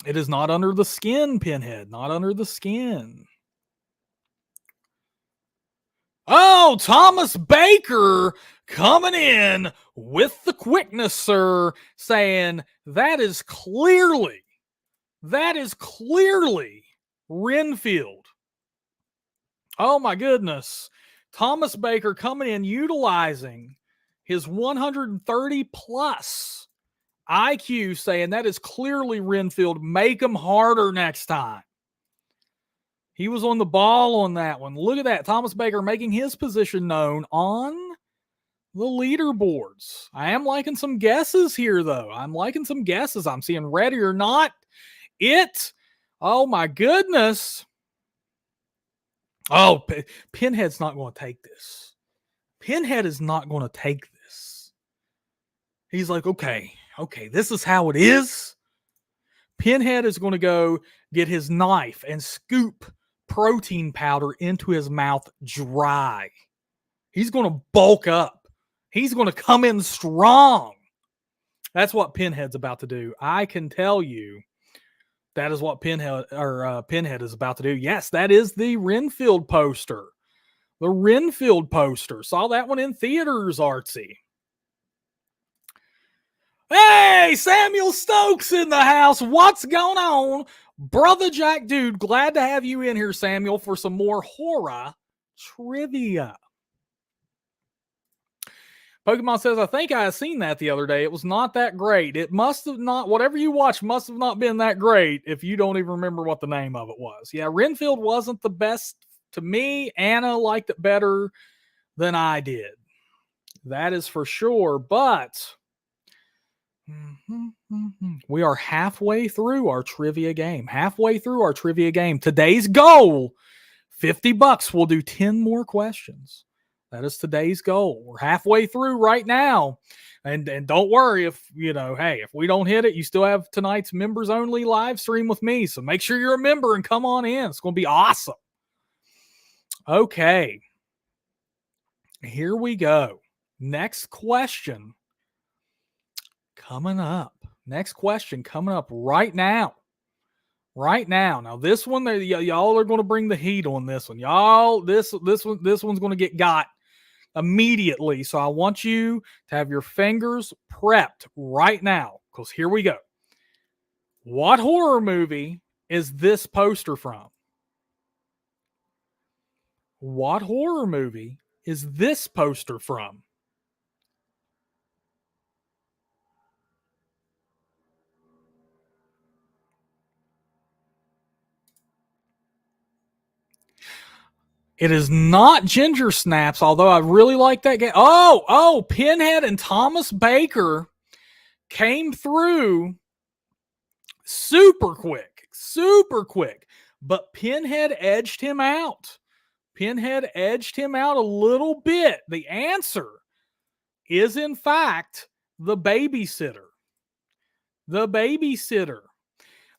It is not Under the Skin, Pinhead. Not Under the Skin. Oh, Thomas Baker coming in with the quickness, sir, saying that is clearly Renfield. Oh my goodness. Thomas Baker coming in utilizing his 130 plus IQ, saying that is clearly Renfield. Make him harder next time. He was on the ball on that one. Look at that. Thomas Baker making his position known on the leaderboards. I am liking some guesses here, though. I'm seeing Ready or Not. Oh, my goodness. Oh, Pinhead's not going to take this. Pinhead is not going to take this. He's like, okay, this is how it is. Pinhead is going to go get his knife and scoop protein powder into his mouth dry. He's going to bulk up. He's going to come in strong. That's what Pinhead's about to do. I can tell you that is what Pinhead is about to do. Yes, that is the Renfield poster. The Renfield poster. Saw that one in theaters, Artsy. Hey, Samuel Stokes in the house. What's going on? Brother Jack Dude, glad to have you in here, Samuel, for some more horror trivia. Pokemon says, I think I have seen that the other day. It was not that great. It must have not, whatever you watched must have not been that great if you don't even remember what the name of it was. Yeah, Renfield wasn't the best to me. Anna liked it better than I did. That is for sure, but we are halfway through our trivia game. Today's goal, $50. We'll do 10 more questions. That is today's goal. We're halfway through right now. And don't worry if we don't hit it, you still have tonight's members only live stream with me. So make sure you're a member and come on in. It's going to be awesome. Okay. Here we go. Next question coming up right now. Now this one, y'all are going to bring the heat on this one. Y'all, this one's going to get got immediately. So I want you to have your fingers prepped right now, because here we go. What horror movie is this poster from? What horror movie is this poster from? It is not Ginger Snaps, although I really like that game. Oh, Pinhead and Thomas Baker came through super quick. But Pinhead edged him out. A little bit. The answer is, in fact, The Babysitter. The Babysitter.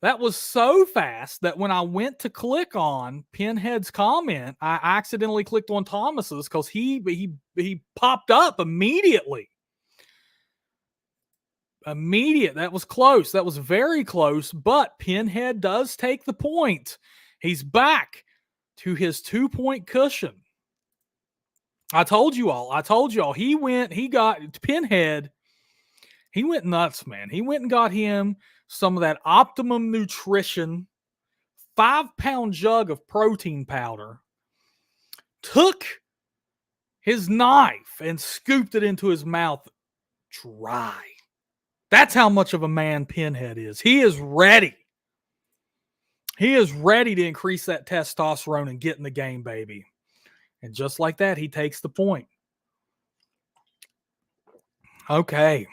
That was so fast that when I went to click on Pinhead's comment, I accidentally clicked on Thomas's because he popped up immediately. That was close. That was very close, but Pinhead does take the point. He's back to his 2-point cushion. I told you all. He got Pinhead. He went nuts, man. He went and got him some of that Optimum Nutrition 5-pound jug of protein powder, took his knife and scooped it into his mouth dry. That's how much of a man Pinhead is. He is ready. He is ready to increase that testosterone and get in the game, baby. And just like that, he takes the point. Okay.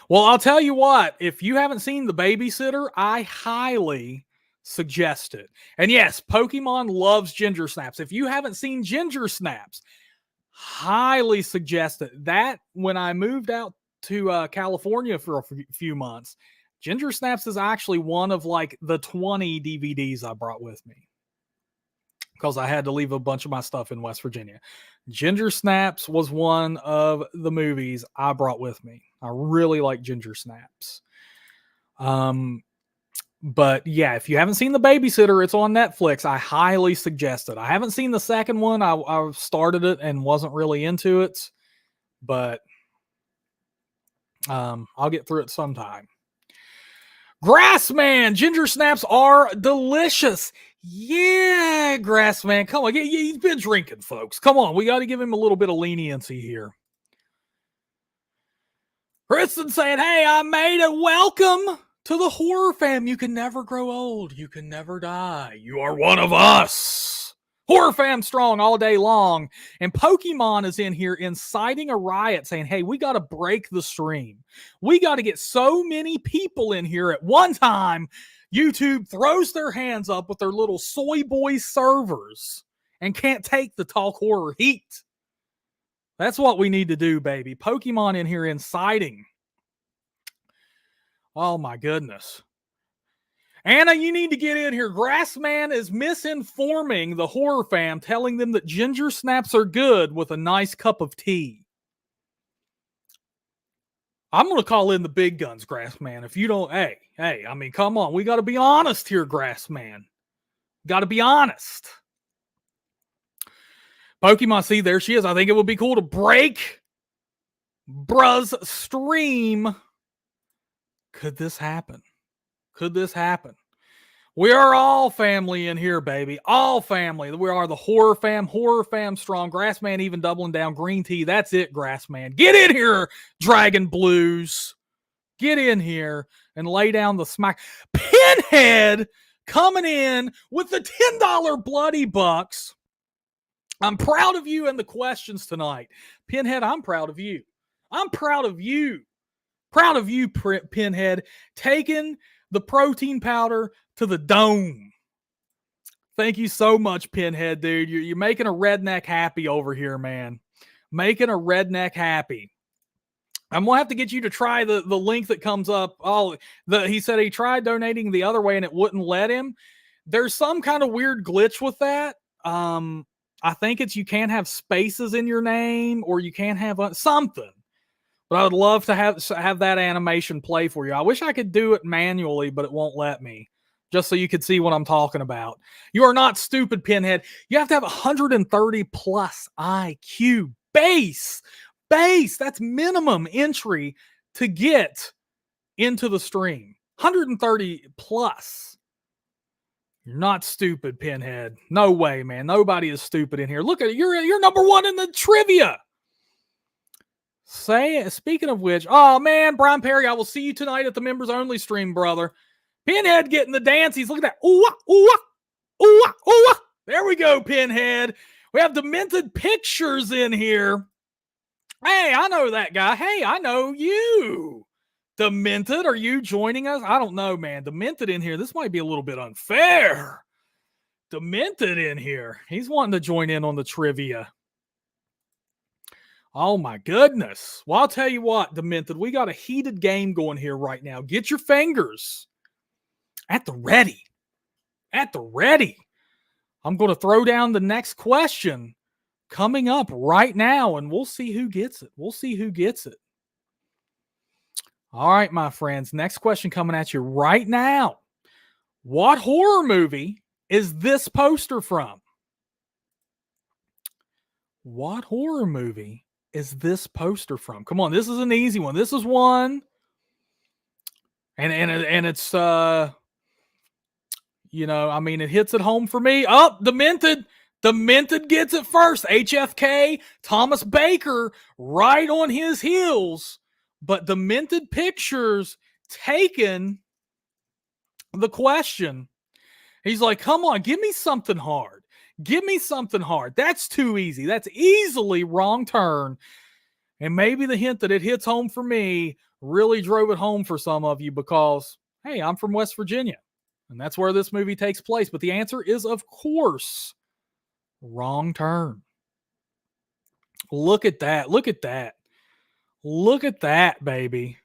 Well, I'll tell you what. If you haven't seen The Babysitter, I highly suggest it. And yes, Pokemon loves Ginger Snaps. If you haven't seen Ginger Snaps, highly suggest it. That, when I moved out to California for a few months, Ginger Snaps is actually one of like the 20 DVDs I brought with me because I had to leave a bunch of my stuff in West Virginia. Ginger Snaps was one of the movies I brought with me. I really like Ginger Snaps. But yeah, if you haven't seen The Babysitter, it's on Netflix. I highly suggest it. I haven't seen the second one. I started it and wasn't really into it, but I'll get through it sometime. Grassman, Ginger Snaps are delicious. Yeah, Grassman, come on. He's been drinking, folks. Come on, we got to give him a little bit of leniency here. Kristen saying, hey, I made it. Welcome to the HorrorFam. You can never grow old. You can never die. You are one of us. HorrorFam strong all day long. And Pokemon is in here inciting a riot saying, hey, we got to break the stream. We got to get so many people in here at one time. YouTube throws their hands up with their little soy boy servers and can't take the talk horror heat. That's what we need to do, baby. Pokemon in here inciting. Oh, my goodness. Anna, you need to get in here. Grassman is misinforming the horror fam, telling them that Ginger Snaps are good with a nice cup of tea. I'm going to call in the big guns, Grassman. If you don't, hey, I mean, come on. We got to be honest here, Grassman. Got to be honest. Pokemon, see, there she is. I think it would be cool to break bruh's stream. Could this happen? Could this happen? We are all family in here, baby. All family. We are the horror fam strong. Grassman even doubling down green tea. That's it, Grassman. Get in here, Dragon Blues. Get in here and lay down the smack. Pinhead coming in with the $10 bloody bucks. I'm proud of you and the questions tonight. Pinhead, I'm proud of you. I'm proud of you. Proud of you, Pinhead, taking the protein powder to the dome. Thank you so much, Pinhead, dude. You're making a redneck happy over here, man. Making a redneck happy. I'm going to have to get you to try the link that comes up. He said he tried donating the other way and it wouldn't let him. There's some kind of weird glitch with that. I think it's you can't have spaces in your name or you can't have something. But I would love to have that animation play for you. I wish I could do it manually, but it won't let me. Just so you could see what I'm talking about. You are not stupid, Pinhead. You have to have 130 plus IQ base. That's minimum entry to get into the stream. 130 plus. You're not stupid, Pinhead. No way, man. Nobody is stupid in here. Look at it. You're number one in the trivia. Speaking of which, oh man, Brian Perry, I will see you tonight at the members only stream, brother. Pinhead getting the dances. Look at that. Ooh, ooh, ooh, ooh. There we go, Pinhead. We have Demented Pictures in here. Hey, I know that guy. Hey, I know you. Demented, are you joining us? I don't know, man. Demented in here. This might be a little bit unfair. Demented in here. He's wanting to join in on the trivia. Oh my goodness. Well, I'll tell you what, Demented, we got a heated game going here right now. Get your fingers at the ready. At the ready. I'm going to throw down the next question coming up right now, and we'll see who gets it. We'll see who gets it. All right, my friends. Next question coming at you right now. What horror movie is this poster from? What horror movie is this poster from? Come on, this is an easy one. This is one. And it's it hits it home for me. Oh, Demented. Demented gets it first. HFK, Thomas Baker, right on his heels. But Demented Pictures taking the question. He's like, come on, give me something hard. Give me something hard. That's too easy. That's easily wrong turn. And maybe the hint that it hits home for me really drove it home for some of you because, hey, I'm from West Virginia. And that's where this movie takes place. But the answer is, of course, Wrong Turn. Look at that. Look at that. Look at that, baby.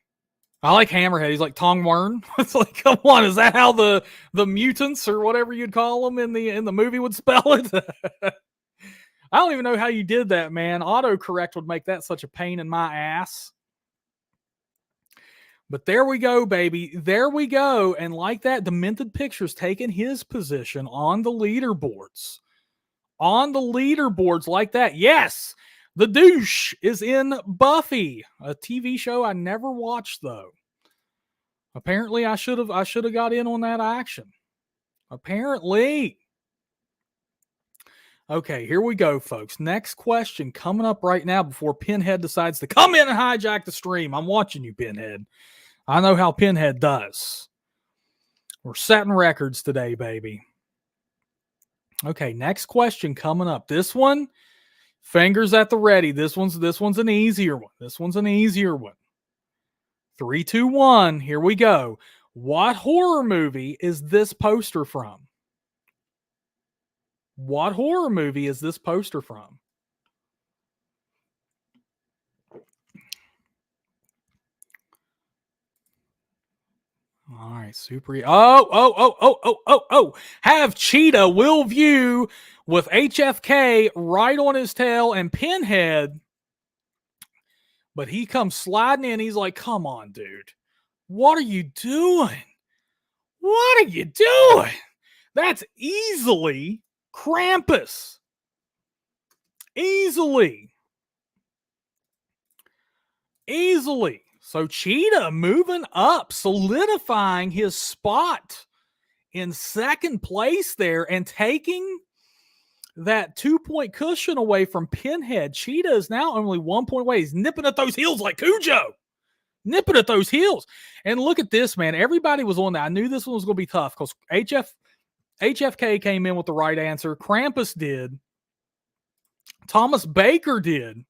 I like Hammerhead. He's like Tong Wern. It's like, come on, is that how the mutants or whatever you'd call them in the movie would spell it? I don't even know how you did that, man. Autocorrect would make that such a pain in my ass. But there we go, baby. There we go. And like that, Demented Pictures taking his position on the leaderboards. On the leaderboards like that. Yes, the douche is in Buffy, a TV show I never watched, though. Apparently, I should have got in on that action. Apparently. Okay, here we go, folks. Next question coming up right now before Pinhead decides to come in and hijack the stream. I'm watching you, Pinhead. I know how Pinhead does. We're setting records today, baby. Okay, next question coming up. This one, fingers at the ready. This one's an easier one. This one's an easier one. 3, 2, 1. Here we go. What horror movie is this poster from? What horror movie is this poster from? All right, super. Oh. Have Cheetah will view with HFK right on his tail and Pinhead. But he comes sliding in. He's like, come on, dude. What are you doing? What are you doing? That's easily Krampus. Easily. So Cheetah moving up, solidifying his spot in second place there and taking that 2-point cushion away from Pinhead. Cheetah is now only 1 point away. He's nipping at those heels like Cujo. Nipping at those heels. And look at this, man. Everybody was on that. I knew this one was going to be tough because HFK came in with the right answer. Krampus did. Thomas Baker did.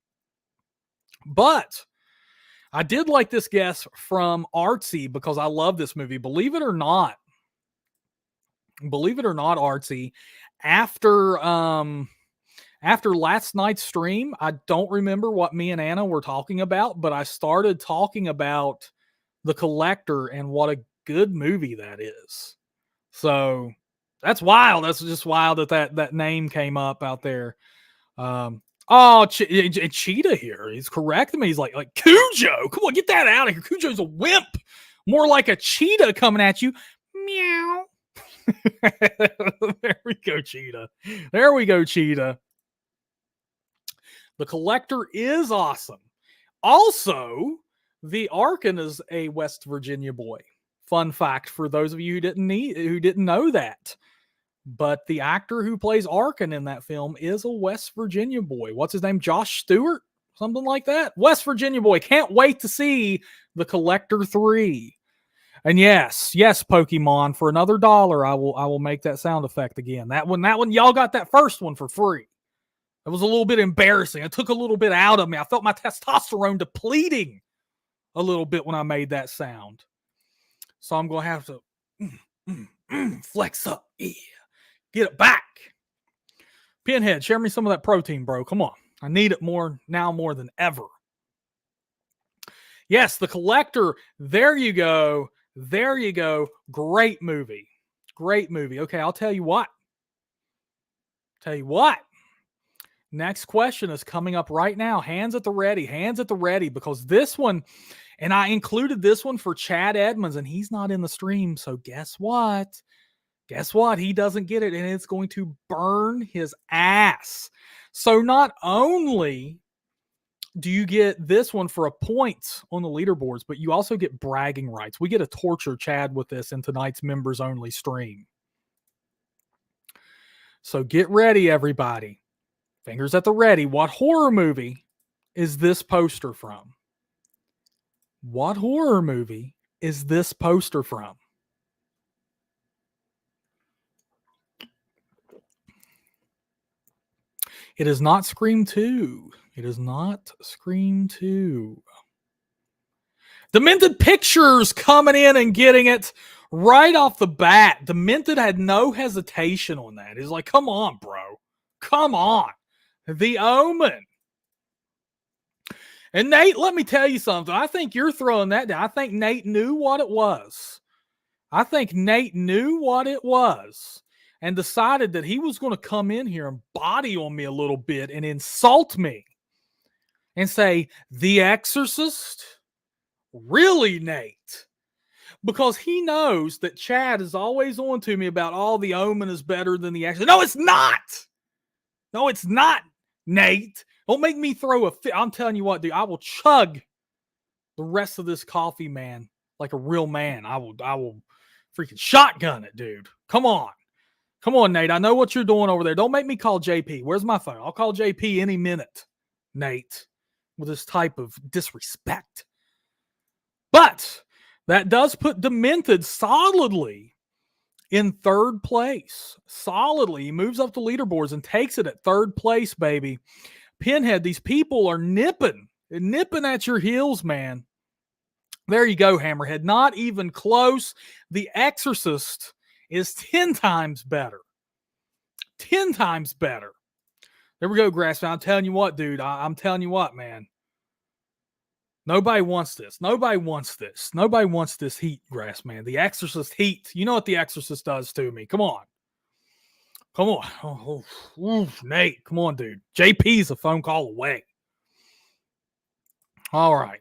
But I did like this guess from Artsy because I love this movie. Believe it or not, Artsy, after last night's stream, I don't remember what me and Anna were talking about, but I started talking about The Collector and what a good movie that is. So that's wild. That's just wild that name came up out there. Cheetah here. He's correcting me. He's like Cujo. Come on, get that out of here. Cujo's a wimp. More like a cheetah coming at you. Meow. There we go, Cheetah. There we go, Cheetah. The Collector is awesome. Also, the Arkin is a West Virginia boy. Fun fact for those of you who didn't know that. But the actor who plays Arkin in that film is a West Virginia boy. What's his name? Josh Stewart? Something like that? West Virginia boy. Can't wait to see The Collector 3. And yes, Pokemon, for another $1, I will make that sound effect again. That one, y'all got that first one for free. It was a little bit embarrassing. It took a little bit out of me. I felt my testosterone depleting a little bit when I made that sound. So I'm going to have to flex up. Yeah. Get it back. Pinhead, share me some of that protein, bro. Come on. I need it more now more than ever. Yes, The Collector. There you go. There you go. Great movie. Great movie. Okay, I'll tell you what. Next question is coming up right now. Hands at the ready, because this one, and I included this one for Chad Edmonds, and he's not in the stream. So guess what? He doesn't get it, and it's going to burn his ass. So not only do you get this one for a point on the leaderboards, but you also get bragging rights. We get to torture Chad with this in tonight's members only stream. So get ready, everybody. Fingers at the ready. What horror movie is this poster from? What horror movie is this poster from? It is not Scream 2. It is not Scream 2. Demented Pictures coming in and getting it right off the bat. Demented had no hesitation on that. He's like, come on, bro. Come on. The Omen. And Nate, let me tell you something. I think you're throwing that down. I think Nate knew what it was. And decided that he was going to come in here and body on me a little bit and insult me and say, The Exorcist? Really, Nate? Because he knows that Chad is always on to me about, The Omen is better than The Exorcist. No, it's not. No, it's not, Nate. Don't make me throw a fit. I'm telling you what, dude, I will chug the rest of this coffee, man, like a real man. I will freaking shotgun it, dude. Come on, Nate. I know what you're doing over there. Don't make me call JP. Where's my phone? I'll call JP any minute, Nate, with this type of disrespect. But that does put Demented solidly in third place. Solidly. He moves up the leaderboards and takes it at third place, baby. Pinhead, these people are nipping at your heels, man. There you go, Hammerhead. Not even close. The Exorcist is 10 times better. 10 times better. There we go, Grassman. I'm telling you what, dude. I'm telling you what, man. Nobody wants this. Nobody wants this heat, Grassman. The Exorcist heat. You know what The Exorcist does to me. Come on. Nate, come on, dude. JP's a phone call away. All right.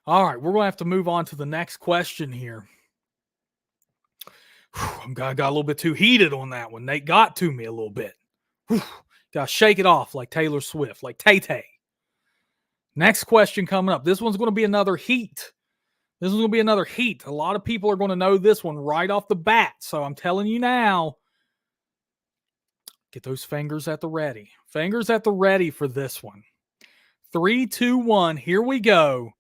We're going to have to move on to the next question here. I got a little bit too heated on that one. Nate got to me a little bit. Got to shake it off like Taylor Swift, like Tay-Tay. Next question coming up. This one's going to be another heat. A lot of people are going to know this one right off the bat. So I'm telling you now, get those fingers at the ready. Fingers at the ready for this one. 3, 2, 1. Here we go.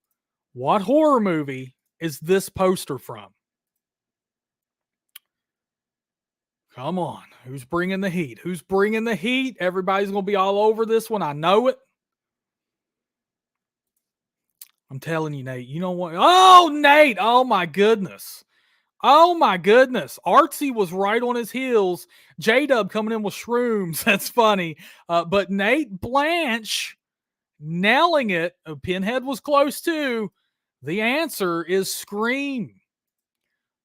What horror movie is this poster from? Come on. Who's bringing the heat? Everybody's going to be all over this one. I know it. I'm telling you, Nate. You know what? Oh, Nate. Oh, my goodness. Artsy was right on his heels. J-Dub coming in with shrooms. That's funny. But Nate Blanche nailing it. Pinhead was close too. The answer is Scream.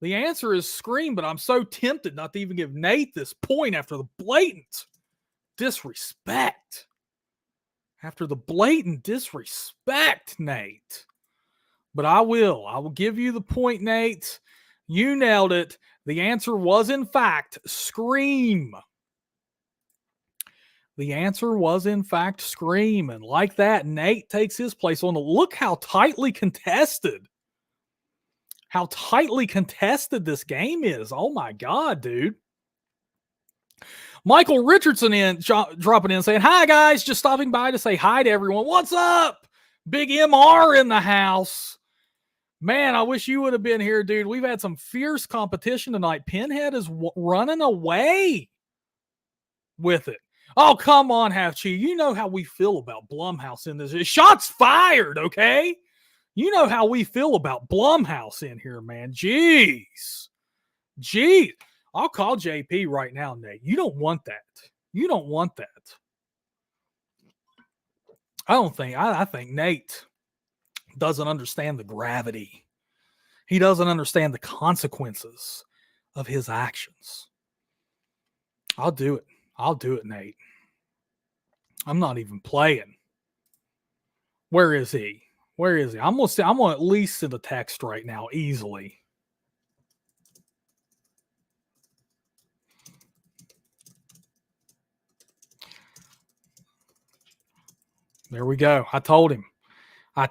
But I'm so tempted not to even give Nate this point after the blatant disrespect. Nate. But I will give you the point, Nate. You nailed it. The answer was, in fact, Scream. And like that, Nate takes his place on the... Look how tightly contested this game is. Oh, my God, dude. Michael Richardson dropping in saying, hi, guys. Just stopping by to say hi to everyone. What's up? Big MR in the house. Man, I wish you would have been here, dude. We've had some fierce competition tonight. Pinhead is running away with it. Oh, come on, Half-Chi. You know how we feel about Blumhouse in this. Shots fired, okay? You know how we feel about Blumhouse in here, man. Jeez. I'll call JP right now, Nate. You don't want that. I think Nate doesn't understand the gravity. He doesn't understand the consequences of his actions. I'll do it. I'll do it, Nate. I'm not even playing. Where is he? Where is he? I'm gonna at least send a text right now, easily. There we go. I told him. I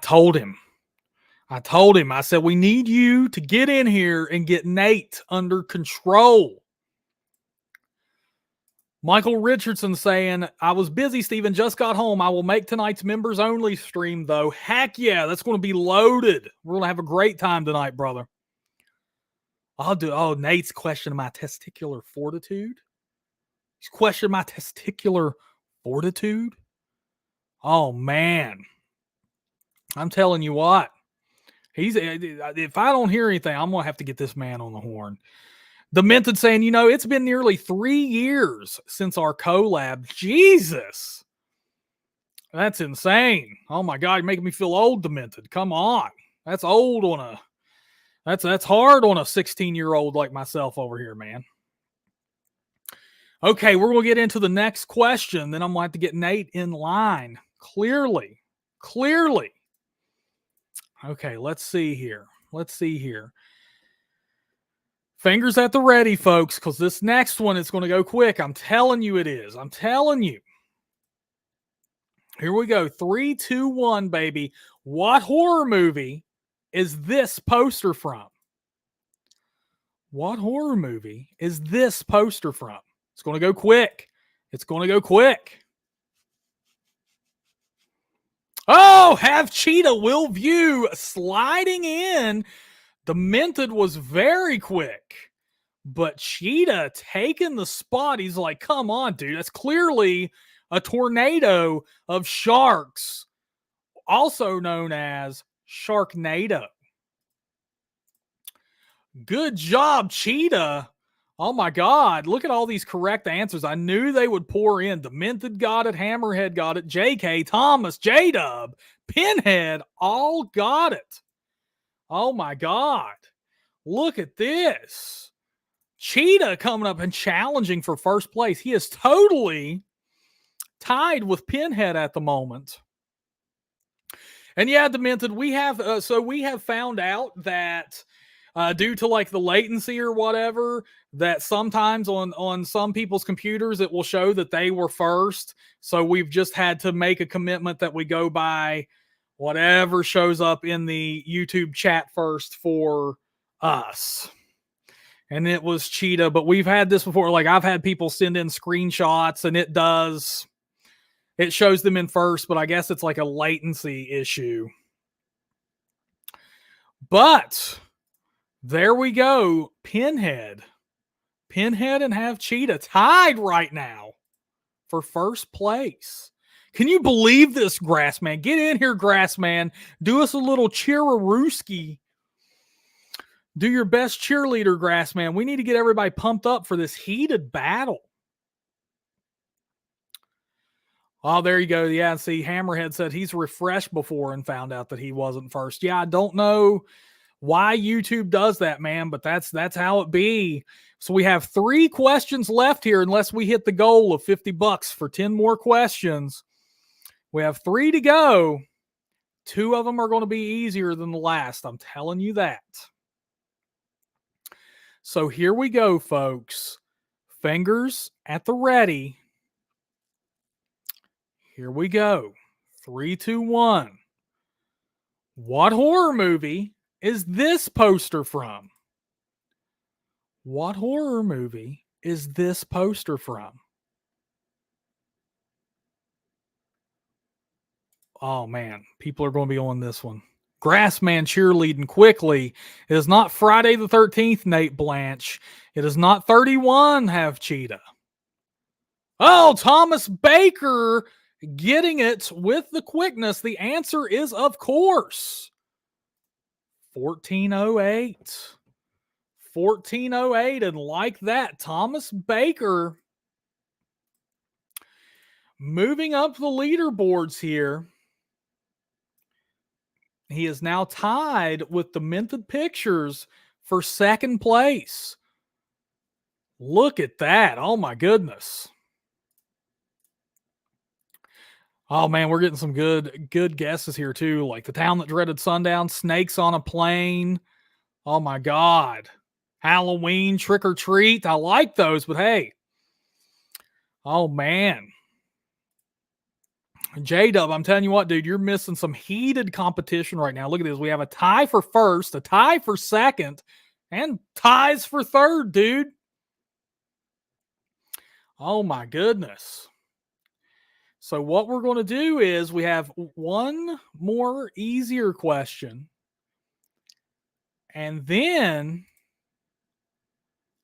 said, we need you to get in here and get Nate under control. Michael Richardson saying, I was busy, Steven. Just got home. I will make tonight's members only stream, though. Heck yeah, that's going to be loaded. We're going to have a great time tonight, brother. Nate's questioning my testicular fortitude. He's questioning my testicular fortitude. Oh, man. I'm telling you what. If I don't hear anything, I'm going to have to get this man on the horn. Demented saying, it's been nearly 3 years since our collab. Jesus. That's insane. Oh my God, you're making me feel old, Demented. Come on. That's old that's hard on a 16-year-old like myself over here, man. Okay, we're going to get into the next question. Then I'm going to have to get Nate in line. Clearly. Okay, let's see here. Fingers at the ready, folks, because this next one is going to go quick. I'm telling you it is. I'm telling you. Here we go. 3, 2, 1, baby. What horror movie is this poster from? What horror movie is this poster from? It's going to go quick. Oh, have Cheetah will view sliding in. Demented was very quick, but Cheetah taking the spot. He's like, come on, dude. That's clearly a tornado of sharks, also known as Sharknado. Good job, Cheetah. Oh my God, look at all these correct answers. I knew they would pour in. Demented got it, Hammerhead got it, JK, Thomas, J-Dub, Pinhead, all got it. Oh my God. Look at this. Cheetah coming up and challenging for first place. He is totally tied with Pinhead at the moment. And yeah, Demented, we have found out that due to like the latency or whatever, that sometimes on some people's computers it will show that they were first. So we've just had to make a commitment that we go by whatever shows up in the YouTube chat first for us. And it was Cheetah, but we've had this before. Like I've had people send in screenshots and it shows them in first, but I guess it's like a latency issue. But there we go. Pinhead and have Cheetah tied right now for first place. Can you believe this, Grassman? Get in here, Grassman. Do us a little cheerarooski. Do your best cheerleader, Grassman. We need to get everybody pumped up for this heated battle. Oh, there you go. Yeah, see, Hammerhead said he's refreshed before and found out that he wasn't first. Yeah, I don't know why YouTube does that, man, but that's how it be. So we have 3 questions left here unless we hit the goal of $50 for 10 more questions. We have 3 to go. 2 of them are going to be easier than the last. I'm telling you that. So here we go, folks. Fingers at the ready. Here we go. 3, 2, 1. What horror movie is this poster from? What horror movie is this poster from? Oh, man. People are going to be on this one. Grassman cheerleading quickly. It is not Friday the 13th, Nate Blanche. It is not 31, have Cheetah. Oh, Thomas Baker getting it with the quickness. The answer is, of course, 1408. 1408. And like that, Thomas Baker moving up the leaderboards here. He is now tied with Demented Pictures for second place. Look at that. Oh, my goodness. Oh, man, we're getting some good guesses here, too. Like The Town That Dreaded Sundown, Snakes on a Plane. Oh, my God. Halloween, Trick or Treat. I like those, but hey. Oh, man. J-Dub, I'm telling you what, dude, you're missing some heated competition right now. Look at this. We have a tie for first, a tie for second, and ties for third, dude. Oh, my goodness. So what we're going to do is we have one more easier question. And then,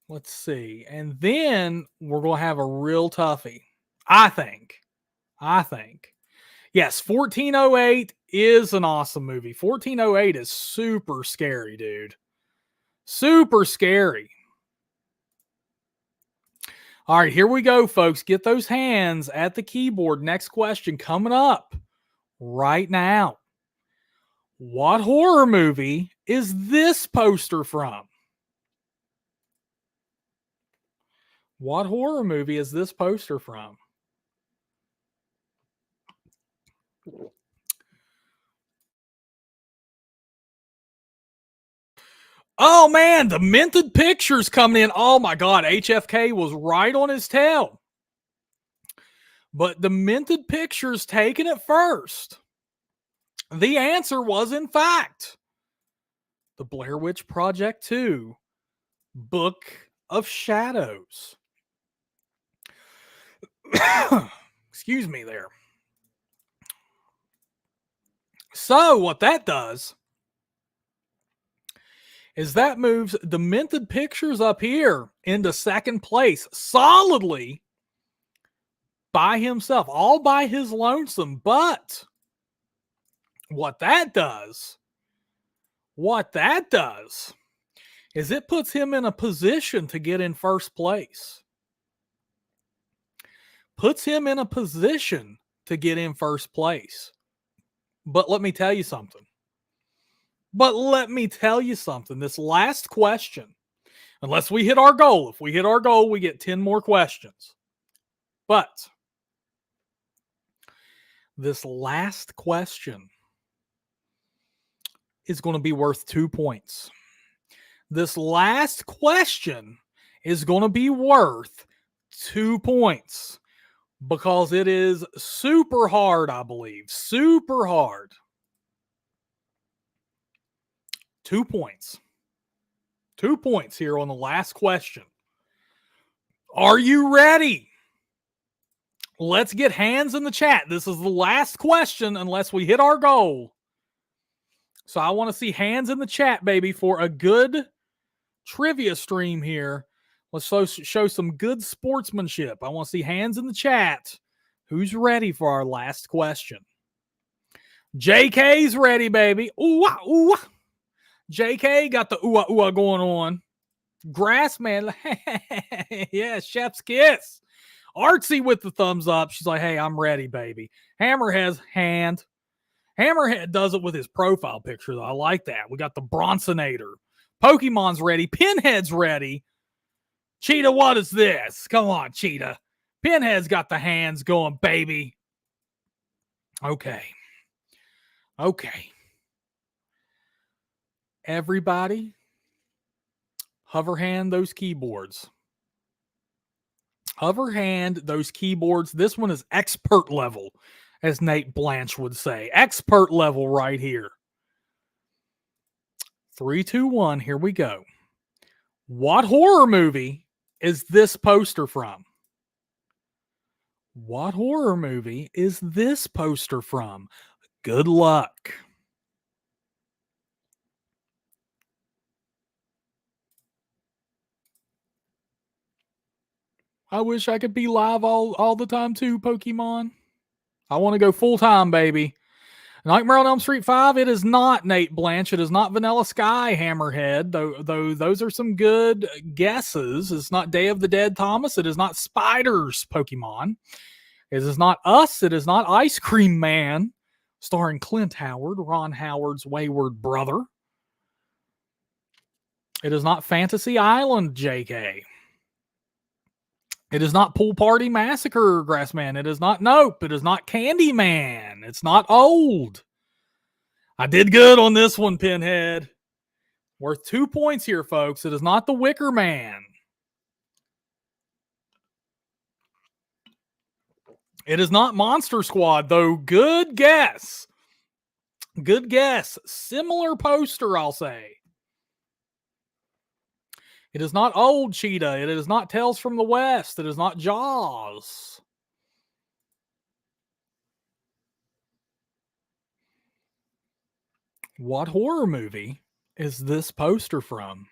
let's see. And then we're going to have a real toughie. I think. Yes, 1408 is an awesome movie. 1408 is super scary, dude. Super scary. All right, here we go, folks. Get those hands at the keyboard. Next question coming up right now. What horror movie is this poster from? What horror movie is this poster from? Oh, man, Demented Pictures coming in. Oh, my God, HFK was right on his tail. But Demented Pictures taking it first. The answer was, in fact, The Blair Witch Project 2, Book of Shadows. Excuse me there. So what that does is that moves Demented Pictures up here into second place solidly by himself, all by his lonesome. But what that does is it puts him in a position to get in first place. Puts him in a position to get in first place. But let me tell you something. This last question, unless we hit our goal, if we hit our goal, we get 10 more questions. But this last question is going to be worth 2 points. This last question is going to be worth 2 points because it is super hard, I believe. Super hard. 2 points. 2 points here on the last question. Are you ready? Let's get hands in the chat. This is the last question unless we hit our goal. So I want to see hands in the chat, baby, for a good trivia stream here. Let's show some good sportsmanship. I want to see hands in the chat. Who's ready for our last question? JK's ready, baby. Ooh-ah, ooh-ah. JK got the ooh-ah, ooh-ah going on. Grassman. Yeah, chef's kiss. Artsy with the thumbs up. She's like, hey, I'm ready, baby. Hammerhead's hand. Hammerhead does it with his profile picture, though. I like that. We got the Bronsonator. Pokemon's ready. Pinhead's ready. Cheetah, what is this? Come on, Cheetah. Pinhead's got the hands going, baby. Okay. Everybody, hover hand those keyboards. Hover hand those keyboards. This one is expert level, as Nate Blanche would say. Expert level right here. 3, 2, 1, here we go. What horror movie is this poster from? What horror movie is this poster from? Good luck. I wish I could be live all the time too, Pokemon. I want to go full time, baby. Nightmare on Elm Street 5, it is not Nate Blanche. It is not Vanilla Sky Hammerhead, though those are some good guesses. It's not Day of the Dead Thomas. It is not Spiders Pokemon. It is not Us. It is not Ice Cream Man. starring Clint Howard, Ron Howard's wayward brother. It is not Fantasy Island, JK. It is not Pool Party Massacre, Grassman. It is not Nope. It is not Candyman. It's not old. I did good on this one, Pinhead. Worth 2 points here, folks. It is not The Wicker Man. It is not Monster Squad, though. Good guess. Good guess. Similar poster, I'll say. It is not Old Cheetah. It is not Tales from the West. It is not Jaws. What horror movie is this poster from?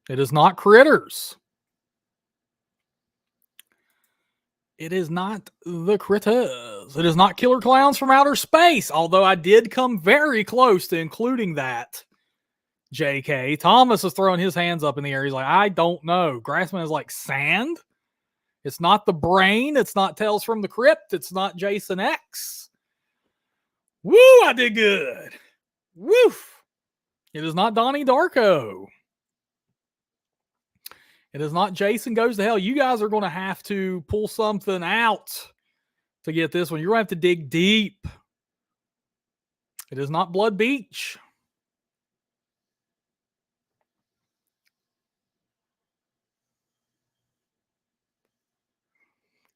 It is not Critters. It is not The Critters. It is not Killer Clowns from Outer Space, although I did come very close to including that. JK. Thomas is throwing his hands up in the air. He's like, I don't know. Grassman is like, Sand? It's not The Brain. It's not Tales from the Crypt. It's not Jason X. Woo, I did good. Woof. It is not Donnie Darko. It is not Jason Goes to Hell. You guys are going to have to pull something out to get this one. You're going to have to dig deep. It is not Blood Beach.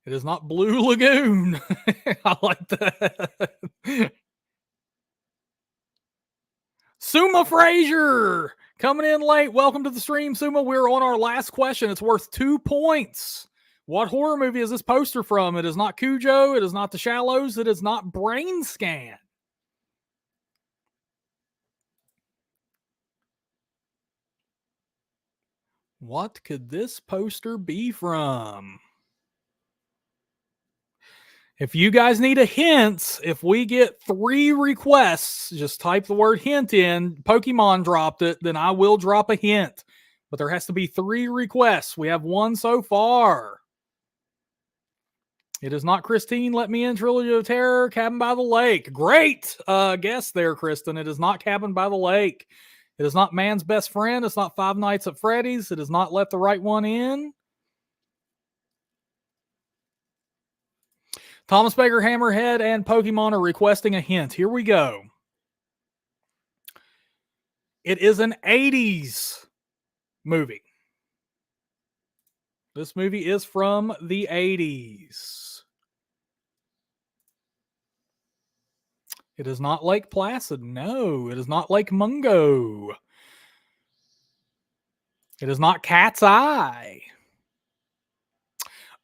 It is not Blue Lagoon. I like that. Suma Frazier coming in late. Welcome to the stream, Suma. We're on our last question. It's worth 2 points. What horror movie is this poster from? It is not Cujo. It is not The Shallows. It is not Brain Scan. What could this poster be from? If you guys need a hint, if we get 3 requests, just type the word hint in. Pokemon dropped it, then I will drop a hint. But there has to be 3 requests. We have 1 so far. It is not Christine, Let Me In, Trilogy of Terror, Cabin by the Lake. Great guess there, Kristen. It is not Cabin by the Lake. It is not Man's Best Friend. It's not Five Nights at Freddy's. It is not Let the Right One In. Thomas Baker, Hammerhead, and Pokemon are requesting a hint. Here we go. It is an 80s movie. This movie is from the 80s. It is not Lake Placid. No, it is not Lake Mungo. It is not Cat's Eye.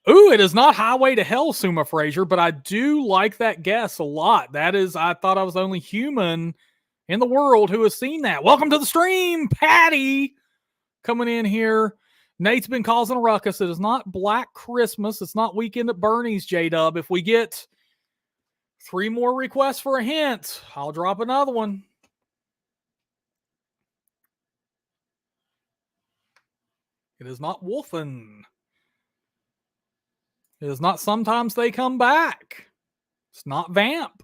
Ooh, it is not Highway to Hell, Suma Frazier, but I do like that guess a lot. That is, I thought I was the only human in the world who has seen that. Welcome to the stream, Patty, coming in here. Nate's been causing a ruckus. It is not Black Christmas. It's not Weekend at Bernie's, J-Dub. If we get 3 more requests for a hint, I'll drop another one. It is not Wolfen. It is not Sometimes They Come Back. It's not Vamp.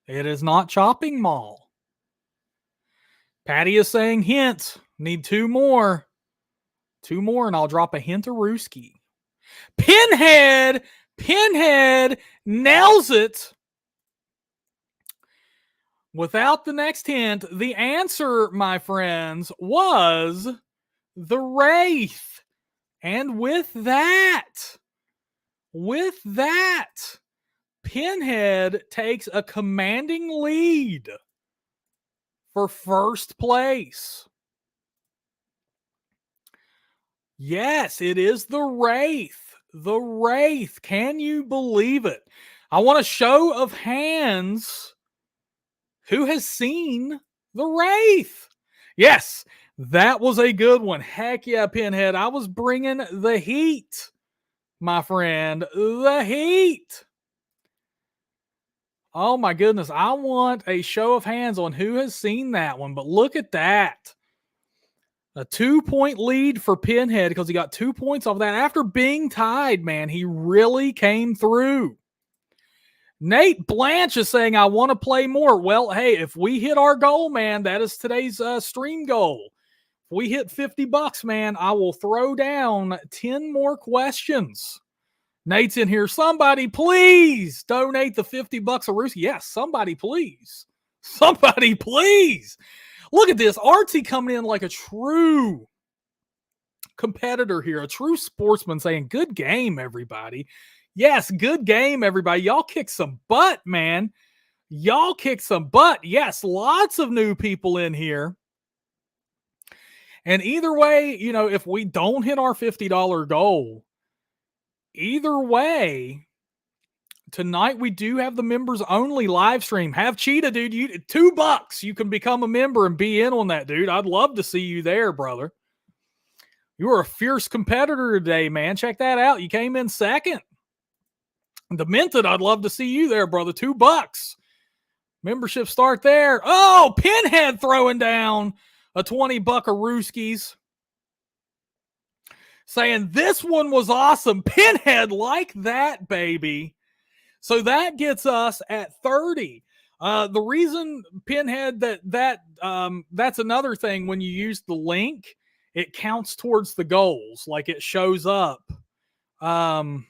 It is not Chopping Mall. Patty is saying hint. Need 2 more. 2 more and I'll drop a hint of Rooski. Pinhead nails it. Without the next hint, the answer, my friends, was The Wraith. And with that, Pinhead takes a commanding lead for first place. Yes, it is The Wraith. The Wraith. Can you believe it? I want a show of hands. Who has seen The Wraith? Yes. That was a good one. Heck yeah, Pinhead. I was bringing the heat, my friend. The heat. Oh, my goodness. I want a show of hands on who has seen that one. But look at that. A 2-point lead for Pinhead because he got 2 points off that. After being tied, man, he really came through. Nate Blanche is saying, I want to play more. Well, hey, if we hit our goal, man, that is today's stream goal. If we hit $50, man, I will throw down 10 more questions. Nate's in here. Somebody please donate the $50 a Rooski. Yes, somebody please. Somebody please. Look at this. Artsy coming in like a true competitor here, a true sportsman saying, good game, everybody. Yes, good game, everybody. Y'all kick some butt, man. Y'all kick some butt. Yes, lots of new people in here. And either way, you know, if we don't hit our $50 goal, either way, tonight we do have the members only live stream. Have Cheetah, dude. $2. You can become a member and be in on that, dude. I'd love to see you there, brother. You were a fierce competitor today, man. Check that out. You came in second. Demented, I'd love to see you there, brother. $2. Membership start there. Oh, Pinhead throwing down a $20 a Rooskies. Saying this one was awesome. Pinhead, like that, baby. So that gets us at 30. The reason, Pinhead, that's another thing. When you use the link, it counts towards the goals. Like it shows up down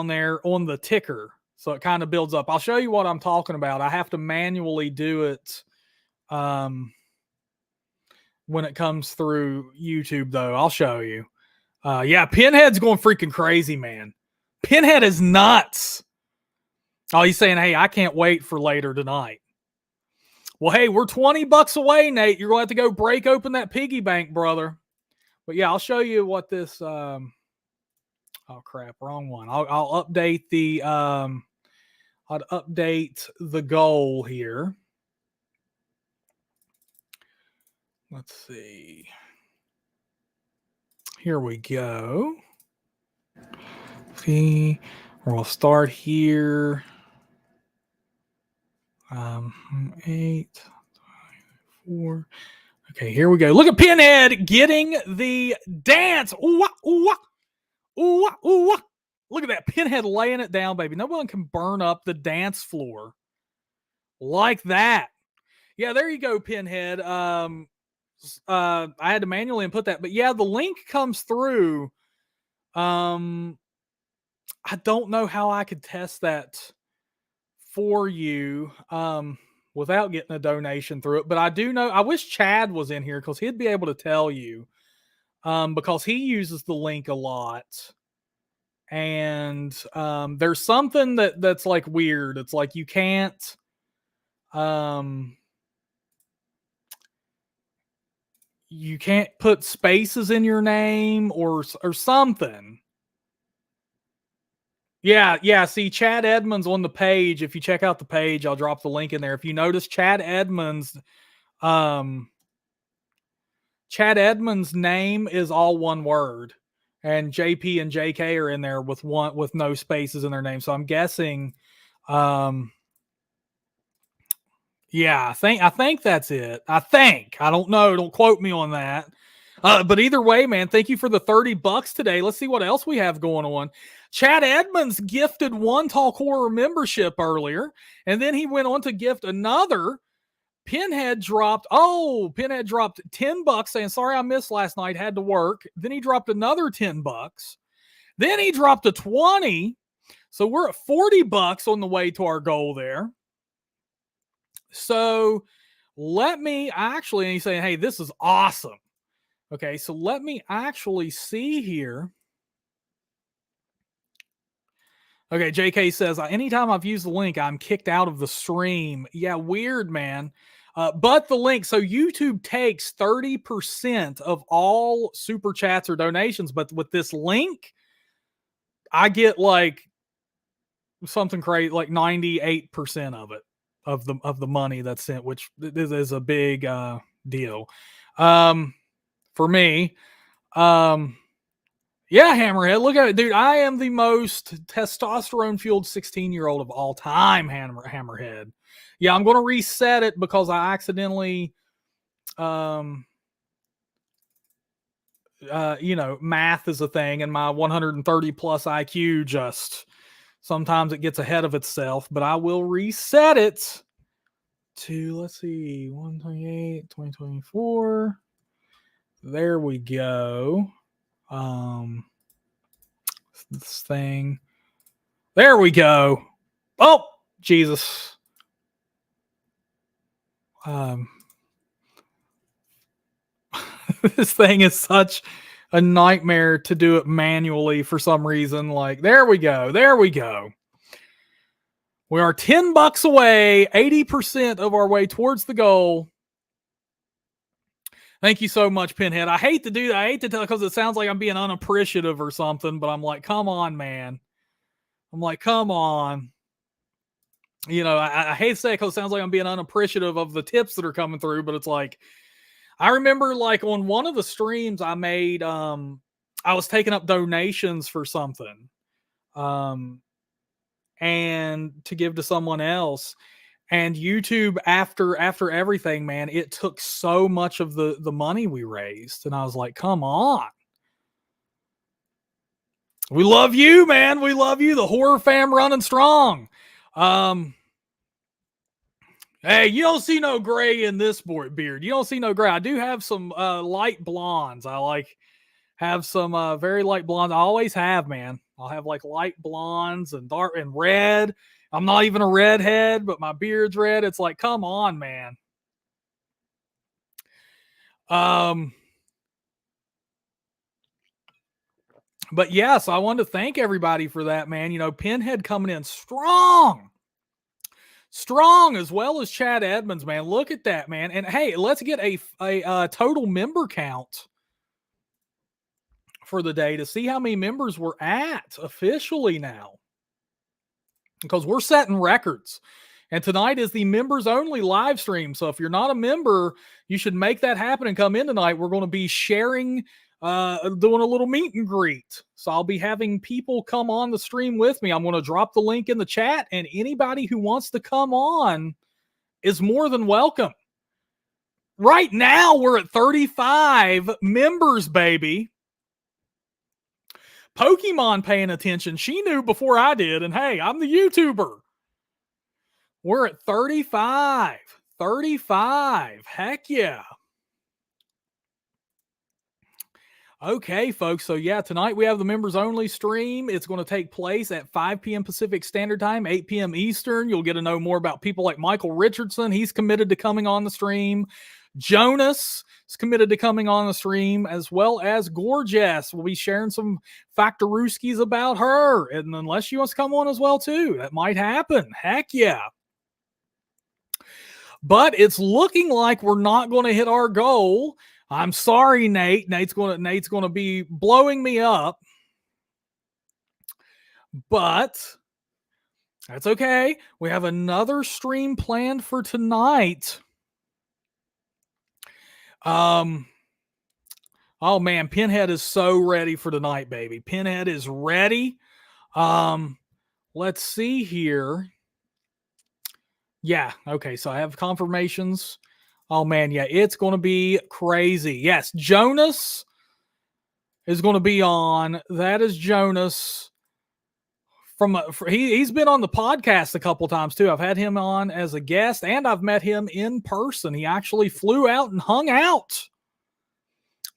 there on the ticker. So it kind of builds up. I'll show you what I'm talking about. I have to manually do it when it comes through YouTube, though. I'll show you. Yeah, Pinhead's going freaking crazy, man. Pinhead is nuts. Oh, he's saying, hey, I can't wait for later tonight. Well, hey, we're $20 away, Nate. You're going to have to go break open that piggy bank, brother. But yeah, I'll show you what this... oh, crap. Wrong one. I'll update the... I'll update the goal here. Let's see. Here we go. See, we'll start here. 8, 4. Okay, here we go. Look at Pinhead getting the dance. Ooh, ooh, ooh, ooh. Look at that. Pinhead laying it down, baby. No one can burn up the dance floor like that. Yeah, there you go, Pinhead. I had to manually input that, but yeah, the link comes through. I don't know how I could test that for you without getting a donation through it, but I do know. I wish Chad was in here because he'd be able to tell you because he uses the link a lot. And there's something that's like weird. It's like you can't put spaces in your name or something. Yeah. See, Chad Edmonds on the page. If you check out the page, I'll drop the link in there. If you notice, Chad Edmonds' name is all one word, and JP and JK are in there with no spaces in their name. So I'm guessing, yeah, I think that's it. I don't know. Don't quote me on that. But either way, man, thank you for the $30 today. Let's see what else we have going on. Chad Edmonds gifted one Talk Horror membership earlier, and then he went on to gift another. Pinhead dropped 10 bucks saying, sorry, I missed last night, had to work. Then he dropped another 10 bucks. Then he dropped a 20. So we're at $40 on the way to our goal there. So and he's saying, hey, this is awesome. Okay, so let me actually see here. Okay, JK says, anytime I've used the link, I'm kicked out of the stream. Yeah, weird, man. But the link, so YouTube takes 30% of all super chats or donations, but with this link, I get like something crazy, like 98% of it, of the money that's sent, which is a big deal. For me, yeah, Hammerhead, look at it, dude. I am the most testosterone-fueled 16-year-old of all time, Hammerhead. Yeah, I'm going to reset it because I accidentally, math is a thing, and my 130 plus IQ just Sometimes it gets ahead of itself, but I will reset it to, let's see, 128, 2024. There we go. This thing. There we go. Oh, Jesus. This thing is such a nightmare to do it manually for some reason. Like, there we go. There we go. We are $10 away, 80% of our way towards the goal. Thank you so much, Pinhead. I hate to do that. I hate to tell because it sounds like I'm being unappreciative or something, but I'm like, come on, man. I'm like, come on. You know, I hate to say it because it sounds like I'm being unappreciative of the tips that are coming through, but it's like, I remember like on one of the streams I made, I was taking up donations for something, and to give to someone else. And YouTube, after everything, man, it took so much of the money we raised. And I was like, come on. We love you, man. We love you. The horror fam running strong. Hey, you don't see no gray in this beard. You don't see no gray. I do have some light blondes. I have some very light blondes. I always have, man. I'll have like light blondes and dark and red. I'm not even a redhead, but my beard's red. It's like, come on, man. But yeah, so I wanted to thank everybody for that, man. You know, Pinhead coming in strong, as well as Chad Edmonds, man. Look at that, man. And hey, let's get a total member count for the day to see how many members we're at officially now, because we're setting records. And tonight is the members only live stream. So if you're not a member, you should make that happen and come in tonight. We're going to be sharing, doing a little meet and greet. So I'll be having people come on the stream with me. I'm going to drop the link in the chat, and anybody who wants to come on is more than welcome. Right now, we're at 35 members, baby. Pokemon paying attention. She knew before I did. And hey, I'm the YouTuber. We're at 35. 35. Heck yeah. Okay, folks. So yeah, tonight we have the members only stream. It's going to take place at 5 p.m. Pacific Standard Time, 8 p.m. Eastern. You'll get to know more about people like Michael Richardson. He's committed to coming on the stream. Jonas is committed to coming on the stream, as well as Gorgeous. We'll be sharing some factorooskies about her. And unless she wants to come on as well, too, that might happen. Heck yeah. But it's looking like we're not going to hit our goal. I'm sorry, Nate. Nate's going to be blowing me up. But that's okay. We have another stream planned for tonight. Oh man, Pinhead is so ready for tonight, baby. Pinhead is ready. Let's see here. Yeah, okay, so I have confirmations. Oh man, yeah, it's going to be crazy. Yes, Jonas is going to be on. That is Jonas. He's been on the podcast a couple times too. I've had him on as a guest, and I've met him in person. He actually flew out and hung out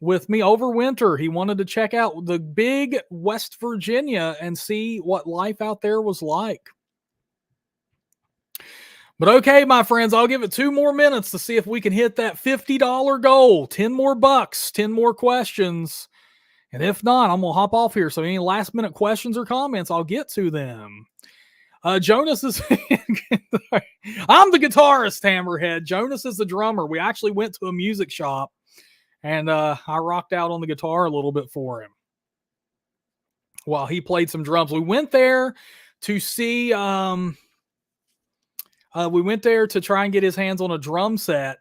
with me over winter. He wanted to check out the big West Virginia and see what life out there was like. But okay, my friends, I'll give it 2 more minutes to see if we can hit that $50 goal. 10 more bucks, 10 more questions. And if not, I'm going to hop off here. So any last minute questions or comments, I'll get to them. Jonas is... I'm the guitarist, Hammerhead. Jonas is the drummer. We actually went to a music shop, and I rocked out on the guitar a little bit for him while he played some drums. We went there to see... we went there to try and get his hands on a drum set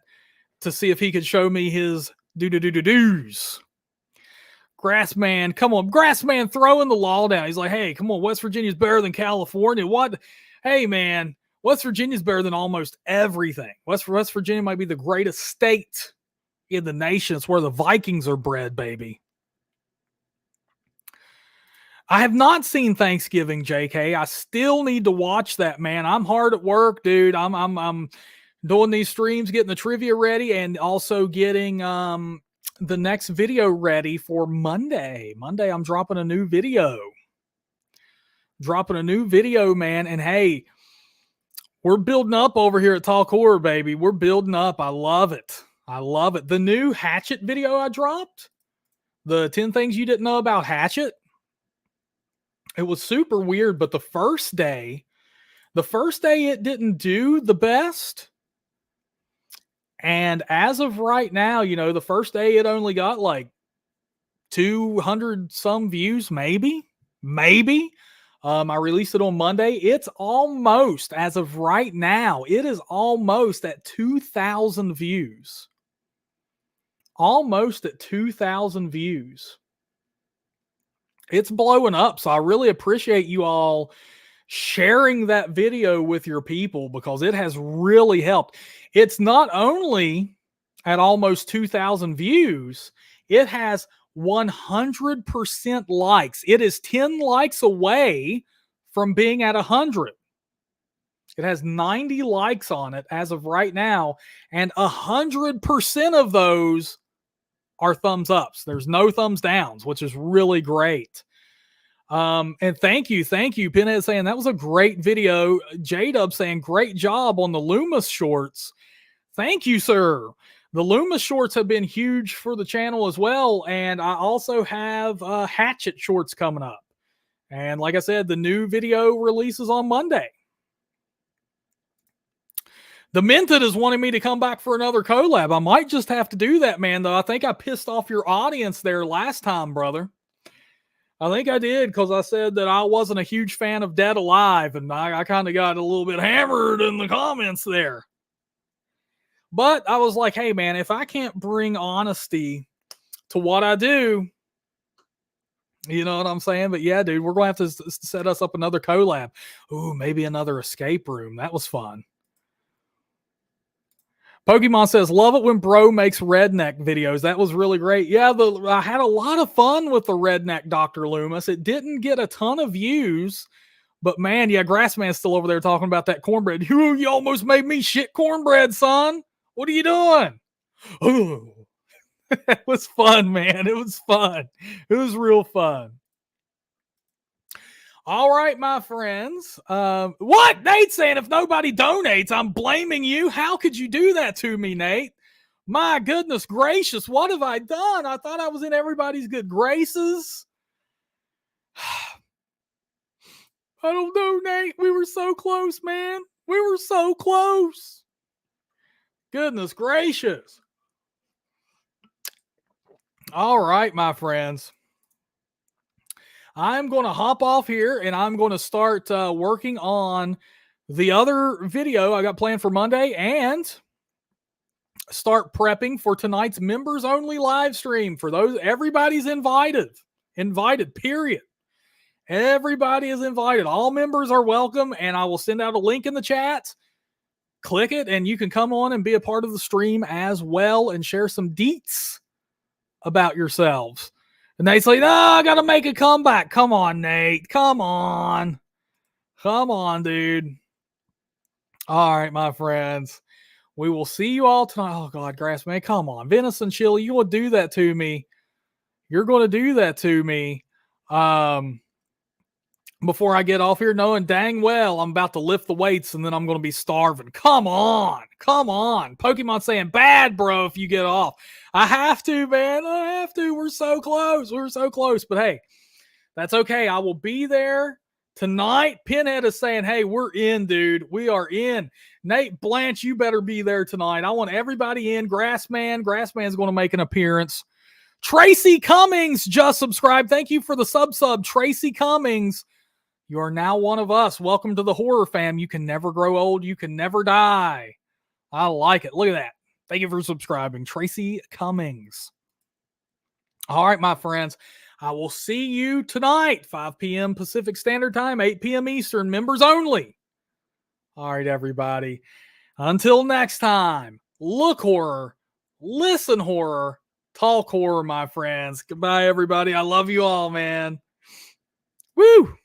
to see if he could show me his do-do-do-do-do's. Grassman, come on. Grassman throwing the law down. He's like, hey, come on. West Virginia's better than California. What? Hey, man. West Virginia's better than almost everything. West Virginia might be the greatest state in the nation. It's where the Vikings are bred, baby. I have not seen Thanksgiving, JK. I still need to watch that, man. I'm hard at work, dude. I'm doing these streams, getting the trivia ready, and also getting the next video ready for Monday. Monday, I'm dropping a new video. Man. And hey, we're building up over here at Talk Horror, baby. We're building up. I love it. The new Hatchet video I dropped, the 10 things you didn't know about Hatchet. It was super weird, but the first day it didn't do the best. And as of right now, the first day it only got like 200 some views, maybe. I released it on Monday. It's almost, as of right now, it is almost at 2,000 views. Almost at 2,000 views. It's blowing up. So I really appreciate you all sharing that video with your people, because it has really helped. It's not only at almost 2,000 views, it has 100% likes. It is 10 likes away from being at 100. It has 90 likes on it as of right now, and 100% of those are thumbs ups. There's no thumbs downs, which is really great. And thank you. Pinhead saying that was a great video. J-Dub saying great job on the Loomis shorts. Thank you, sir. The Loomis shorts have been huge for the channel as well. And I also have Hatchet shorts coming up. And like I said, the new video releases on Monday. The Minted is wanting me to come back for another collab. I might just have to do that, man, though. I think I pissed off your audience there last time, brother. I think I did, because I said that I wasn't a huge fan of Dead Alive, and I kind of got a little bit hammered in the comments there. But I was like, hey, man, if I can't bring honesty to what I do, you know what I'm saying? But yeah, dude, we're going to have to set us up another collab. Ooh, maybe another escape room. That was fun. Pokemon says, love it when bro makes redneck videos. That was really great. Yeah, I had a lot of fun with the redneck Dr. Loomis. It didn't get a ton of views, but man, yeah, Grassman's still over there talking about that cornbread. You almost made me shit cornbread, son. What are you doing? Oh, it was fun, man. It was fun. It was real fun. All right, my friends. What? Nate's saying if nobody donates, I'm blaming you. How could you do that to me, Nate? My goodness gracious, what have I done? I thought I was in everybody's good graces. I don't know, Nate. We were so close, man. We were so close. Goodness gracious. All right, my friends. I'm going to hop off here, and I'm going to start working on the other video I got planned for Monday, and start prepping for tonight's members only live stream. For those, everybody's invited, period. Everybody is invited. All members are welcome, and I will send out a link in the chat. Click it, and you can come on and be a part of the stream as well, and share some deets about yourselves. And Nate's like, no, I got to make a comeback. Come on, Nate. Come on, dude. All right, my friends. We will see you all tonight. Oh, God, Grassman, come on. Venison Chili, you want to do that to me. You're going to do that to me. Before I get off here, knowing dang well I'm about to lift the weights and then I'm going to be starving. Come on. Pokemon saying bad, bro, if you get off. I have to, man. I have to. We're so close. But hey, that's okay. I will be there tonight. Pinhead is saying, hey, we're in, dude. We are in. Nate Blanche, you better be there tonight. I want everybody in. Grassman's going to make an appearance. Tracy Cummings just subscribed. Thank you for the sub. Tracy Cummings. You are now one of us. Welcome to the HorrorFam. You can never grow old. You can never die. I like it. Look at that. Thank you for subscribing. Tracy Cummings. All right, my friends. I will see you tonight, 5 p.m. Pacific Standard Time, 8 p.m. Eastern, members only. All right, everybody. Until next time, look horror, listen horror, talk horror, my friends. Goodbye, everybody. I love you all, man. Woo!